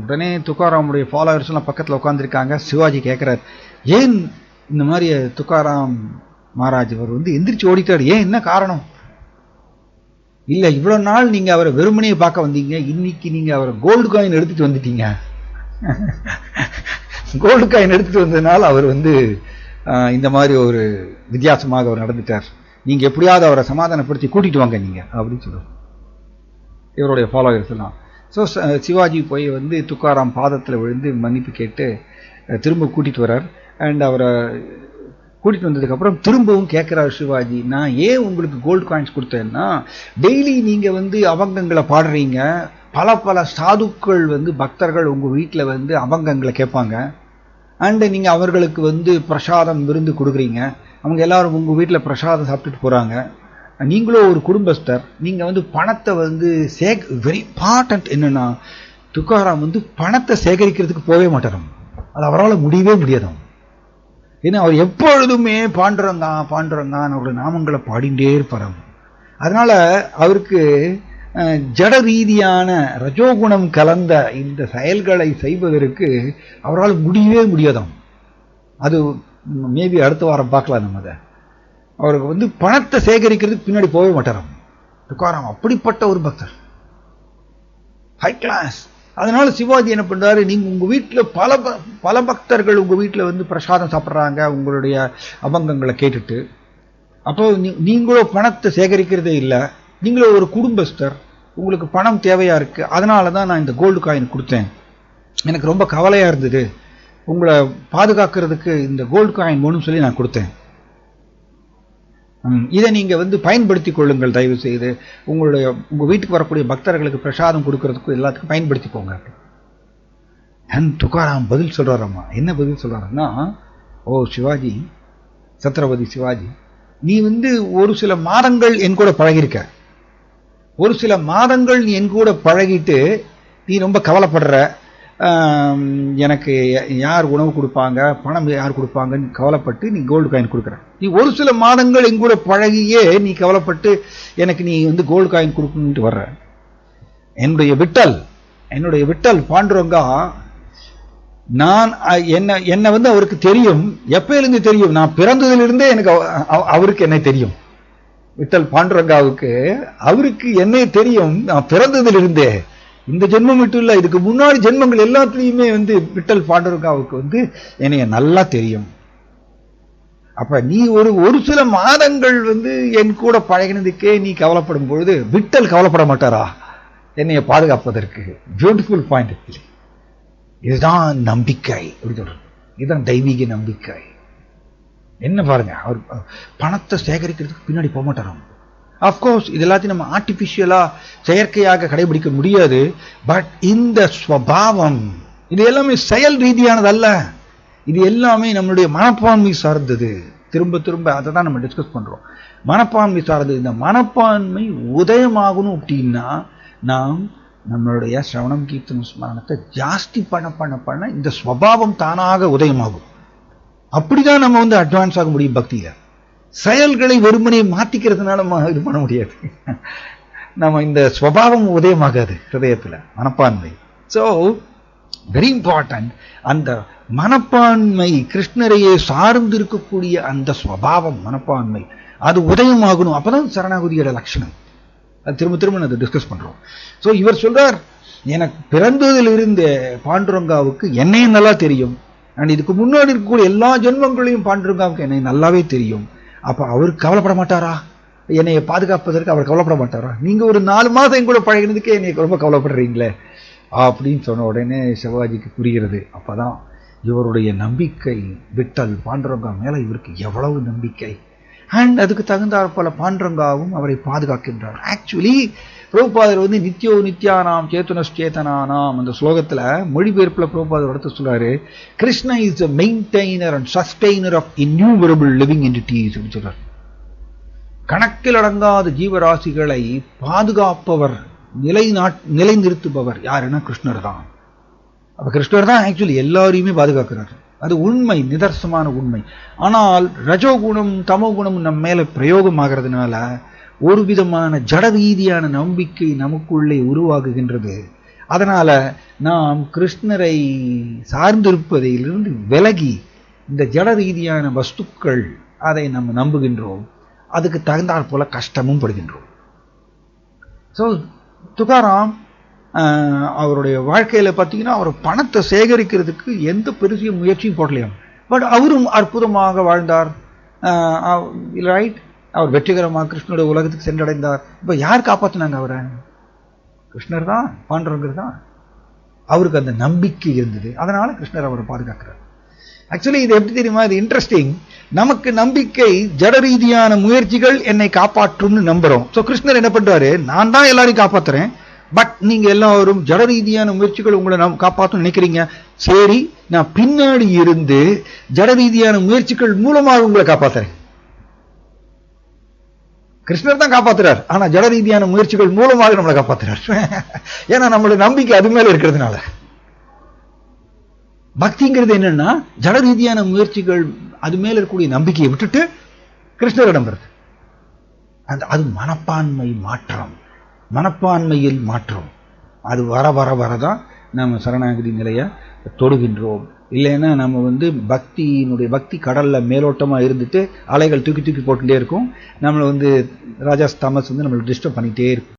உடனே துக்காராமுடைய ஃபாலோவர்ஸ் எல்லாம் பக்கத்தில் உட்காந்துருக்காங்க. சிவாஜி கேட்கிறார், ஏன் இந்த மாதிரி துக்காராம் மகாராஜ் அவர் வந்து எந்திரிச்சு ஓடிட்டார், ஏன் என்ன காரணம்? இல்ல இவ்வளவு நாள் நீங்க அவரை வெறுமனையை பார்க்க வந்தீங்க, இன்னைக்கு நீங்க அவரை கோல்டு காயின் எடுத்துட்டு வந்துட்டீங்க. கோல்டு காயின் எடுத்துட்டு வந்ததுனால அவர் வந்து இந்த மாதிரி ஒரு வித்தியாசமாக அவர் நடந்துட்டார். நீங்க எப்படியாவது அவரை சமாதானப்படுத்தி கூட்டிட்டு வாங்க நீங்க அப்படின்னு சொல்லுவாங்க இவருடைய ஃபாலோவர்ஸ் எல்லாம். ஸோ சிவாஜி போய் வந்து துக்காராம் பாதத்தில் விழுந்து மன்னிப்பு கேட்டு திரும்ப கூட்டிட்டு வர்றார். அண்ட் அவரை கூட்டிட்டு வந்ததுக்கப்புறம் திரும்பவும் கேட்கிறார் சிவாஜி, நான் ஏன் உங்களுக்கு கோல்டு காயின்ஸ் கொடுத்தேன்னா, டெய்லி நீங்க வந்து அபங்கங்களை பாடுறீங்க, பல பல சாதுக்கள் வந்து பக்தர்கள் உங்க வீட்டில் வந்து அபங்கங்களை கேட்பாங்க. அண்ட் நீங்க அவர்களுக்கு வந்து பிரசாதம் விருந்து கொடுக்குறீங்க, அவங்க எல்லாரும் உங்க வீட்டில் பிரசாதம் சாப்பிட்டுட்டு போறாங்க. நீங்களும் ஒரு குடும்பஸ்தர், நீங்க வந்து பணத்தை வந்து வெரி இம்பார்ட்டன்ட் என்னன்னா, துக்காராம் வந்து பணத்தை சேகரிக்கிறதுக்கு போகவே மாட்டாராம். அது அவரால் முடியவே முடியாதாம். ஏன்னா அவர் எப்பொழுதுமே பாண்டுரங்கா அவருடைய நாமங்களை பாடிண்டே இருப்பாராம். அதனால அவருக்கு ஜட ரீதியான ரஜோகுணம் கலந்த இந்த செயல்களை செய்வதற்கு அவரால் முடியவே முடியாதாம். அது மேபி அடுத்த வாரம் பார்க்கலாம். நம்ம அதை அவருக்கு வந்து பணத்தை சேகரிக்கிறதுக்கு பின்னாடி போகவே மாட்டாராம் துக்காராம். அப்படிப்பட்ட ஒரு பக்தர், ஹை கிளாஸ். அதனால சிவாஜி என்ன பண்றாரு, நீங்க உங்க வீட்டில் பல பக்தர்கள் உங்க வீட்டில் வந்து பிரசாதம் சாப்பிட்றாங்க உங்களுடைய அபங்கங்களை கேட்டுட்டு, அப்போ நீங்களும் பணத்தை சேகரிக்கிறதே இல்லை, நீங்களும் ஒரு குடும்பஸ்தர், உங்களுக்கு பணம் தேவையா இருக்கு, அதனால தான் நான் இந்த கோல்டு காயின் கொடுத்தேன். எனக்கு ரொம்ப கவலையா இருந்தது, உங்களை பாதுகாக்கிறதுக்கு இந்த கோல்டு காயின் வேணும்னு சொல்லி நான் கொடுத்தேன். இதை நீங்க வந்து பயன்படுத்தி கொள்ளுங்கள் தயவு செய்து, உங்க வீட்டுக்கு வரக்கூடிய பக்தர்களுக்கு பிரசாதம் கொடுக்கறதுக்கும் எல்லாத்துக்கும் பயன்படுத்திக்கோங்க. துக்காராம் பதில் சொல்றாராமா. என்ன பதில் சொல்றாருன்னா, ஓ சிவாஜி, சத்ரபதி சிவாஜி, நீ வந்து ஒரு சில மாதங்கள் என் கூட பழகிருக்க, ஒரு சில மாதங்கள் நீ என் கூட பழகிட்டு நீ ரொம்ப கவலைப்படுற, எனக்கு யார் உணவு கொடுப்பாங்க, பணம் யார் கொடுப்பாங்கன்னு கவலைப்பட்டு நீ கோல்டு காயின் கொடுக்குற. நீ ஒரு சில மாதங்கள் எங்கூட பழகியே நீ கவலைப்பட்டு எனக்கு நீ வந்து கோல்டு காயின் கொடுக்கணும்ட்டு வர்ற. என்னுடைய விட்டல் பாண்டுரங்கா, நான் என்ன வந்து அவருக்கு தெரியும், எப்பயிலிருந்து தெரியும், நான் பிறந்ததிலிருந்தே எனக்கு அவருக்கு என்ன தெரியும். விட்டல் பாண்டுரங்காவுக்கு அவருக்கு என்ன தெரியும், நான் பிறந்ததிலிருந்தே. இந்த ஜென்மம் மட்டும் இல்ல, இதுக்கு முன்னாடி ஜென்மங்கள் எல்லாத்துலயுமே வந்து விட்டல் பாண்டுரங்காவுக்கு வந்து என்னைய நல்லா தெரியும். அப்ப நீ ஒரு சில மாதங்கள் வந்து என் கூட பழகினதுக்கே நீ கவலைப்படும் பொழுது விட்டல் கவலைப்பட மாட்டாரா என்னைய பாதுகாப்பதற்கு? Beautiful point. இதுதான் நம்பிக்கை அப்படி சொல்றது, இதுதான் தெய்வீக நம்பிக்கை. என்ன பாருங்க, அவர் பணத்தை சேகரிக்கிறதுக்கு பின்னாடி போக மாட்டாராம். அப்கோர்ஸ் இது எல்லாத்தையும் நம்ம ஆர்டிபிஷியலா செயற்கையாக கடைபிடிக்க முடியாது. பட் இந்த ஸ்வபாவம் இது எல்லாமே செயல் ரீதியானது அல்ல, இது எல்லாமே நம்மளுடைய மனப்பான்மை சார்ந்தது. திரும்ப திரும்ப அதை தான் நம்ம டிஸ்கஸ் பண்றோம். மனப்பான்மை சார்ந்தது. இந்த மனப்பான்மை உதயமாகணும் அப்படின்னா நாம் நம்மளுடைய சிரவணம் கீர்த்தனம் ஸ்மரணத்தை ஜாஸ்தி பண்ண இந்த ஸ்வபாவம் தானாக உதயமாகும். அப்படிதான் நம்ம வந்து அட்வான்ஸ் ஆக முடியும் பக்தியில. செயல்களை வெறுமனே மாத்திக்கிறதுனால நம்ம இது பண்ண முடியாது. நம்ம இந்த ஸ்வபாவம் உதயமாகாது ஹிருதயத்துல, மனப்பான்மை. So very important. அந்த மனப்பான்மை, கிருஷ்ணரையே சார்ந்து இருக்கக்கூடிய அந்த ஸ்வபாவம், மனப்பான்மை அது உதயமாகணும். அப்பதான் சரணாகதியோட லட்சணம். அது திரும்ப திரும்ப அதை டிஸ்கஸ் பண்றோம். ஸோ இவர் சொல்றார், எனக்கு பிறந்ததில் இருந்த பாண்டுரங்காவுக்கு என்னையும் நல்லா தெரியும், அண்ட் இதுக்கு முன்னாடி இருக்கக்கூடிய எல்லா ஜென்மங்களையும் பாண்டுரங்காவுக்கு என்னை நல்லாவே தெரியும். அப்ப அவர் கவலைப்பட மாட்டாரா? என்னைய பாதுகாப்பதற்கு அவர் கவலைப்பட மாட்டாரா? நீங்க ஒரு 4 மாதம் என் கூட பழகினதுக்கே என்னை ரொம்ப கவலைப்படுறீங்களே அப்படின்னு சொன்ன உடனே சிவாஜிக்கு புரிகிறது. அப்பதான் இவருடைய நம்பிக்கை, விட்டல் பாண்டுரங்கா மேல இவருக்கு எவ்வளவு நம்பிக்கை, அண்ட் அதுக்கு தகுந்தாற் போல பாண்டுரங்காவும் அவரை பாதுகாக்கின்றார். ஆக்சுவலி பிரபுபாதர் வந்து நித்யோ நித்யானாம் சேத்தனஸ்சேதனானாம் அந்த ஸ்லோகத்துல மொழிபெயர்ப்புல பிரபுபாதர் அடுத்து சொல்றாரு, Krishna is the maintainer and sustainer of innumerable living entities அப்படின்னு சொல்றாரு. கணக்கில் அடங்காத ஜீவராசிகளை பாதுகாப்பவர், நிலைநிறுத்துபவர் யாருன்னா கிருஷ்ணர் தான். அப்ப கிருஷ்ணர் தான் ஆக்சுவலி எல்லாரையுமே பாதுகாக்கிறார். அது உண்மை, நிதர்சனமான உண்மை. ஆனால் ரஜோகுணம் தமோ குணம் நம்ம மேல பிரயோகம் ஆகிறதுனால ஒரு விதமான ஜட ரீதியான நம்பிக்கை நமக்குள்ளே உருவாகுகின்றது. அதனால நாம் கிருஷ்ணரை சார்ந்திருப்பதிலிருந்து விலகி இந்த ஜட ரீதியான வஸ்துக்கள் அதை நம்ம நம்புகின்றோம். அதுக்கு தகுந்தாற் போல கஷ்டமும் படுகின்றோம். ஸோ துகாராம் அவருடைய வாழ்க்கையில பார்த்தீங்கன்னா அவர் பணத்தை சேகரிக்கிறதுக்கு எந்த பெரிய முயற்சியும் போடலையாம். பட் அவரும் அற்புதமாக வாழ்ந்தார். ரைட், அவர் வெற்றிகரமாக கிருஷ்ணருடைய உலகத்துக்கு சென்றடைந்தார். இப்ப யார் காப்பாற்றினாங்க அவரை? கிருஷ்ணர் தான், பாண்டுரங்கர் தான். அவருக்கு அந்த நம்பிக்கை இருந்தது, அதனால கிருஷ்ணர் அவரை பாதுகாக்கிறார். ஆக்சுவலி இது எப்படி தெரியுமா? இது இன்ட்ரெஸ்டிங். நமக்கு நம்பிக்கை, ஜட ரீதியான முயற்சிகள் என்னை காப்பாற்றும்னு நம்புறோம். ஸோ கிருஷ்ணர் என்ன பண்றாரு, நான் தான் எல்லாரையும் காப்பாத்துறேன், பட் நீங்க எல்லாரும் ஜட ரீதியான முயற்சிகள் உங்களை நாம் காப்பாற்றும் நினைக்கிறீங்க. சரி, நான் பின்னாடி இருந்து ஜட ரீதியான முயற்சிகள் மூலமாக உங்களை காப்பாத்துறேன். கிருஷ்ணர் தான் காப்பாத்துறார், ஆனா ஜட ரீதியான முயற்சிகள் மூலமாக நம்மளை காப்பாத்துறார். ஏன்னா நம்மளுடைய நம்பிக்கை அது மேல இருக்கிறதுனால. பக்திங்கிறது என்னன்னா ஜட ரீதியான முயற்சிகள் அது மேல இருக்கக்கூடிய நம்பிக்கையை விட்டுட்டு கிருஷ்ணரிடம் வருது. அது மனப்பான்மை மாற்றம், மனப்பான்மையில் மாற்றம். அது வர வர வரதான் நம்ம சரணாகதி நிலைய தொடுகின்றோம். இல்லைன்னா நம்ம வந்து பக்தி கடல்ல மேலோட்டமா இருந்துட்டு அலைகள் தூக்கி தூக்கி போட்டுட்டே இருக்கும். நம்மளை வந்து ராஜா தாமஸ் வந்து நம்மளை டிஸ்டர்ப் பண்ணிட்டே இருக்கும்.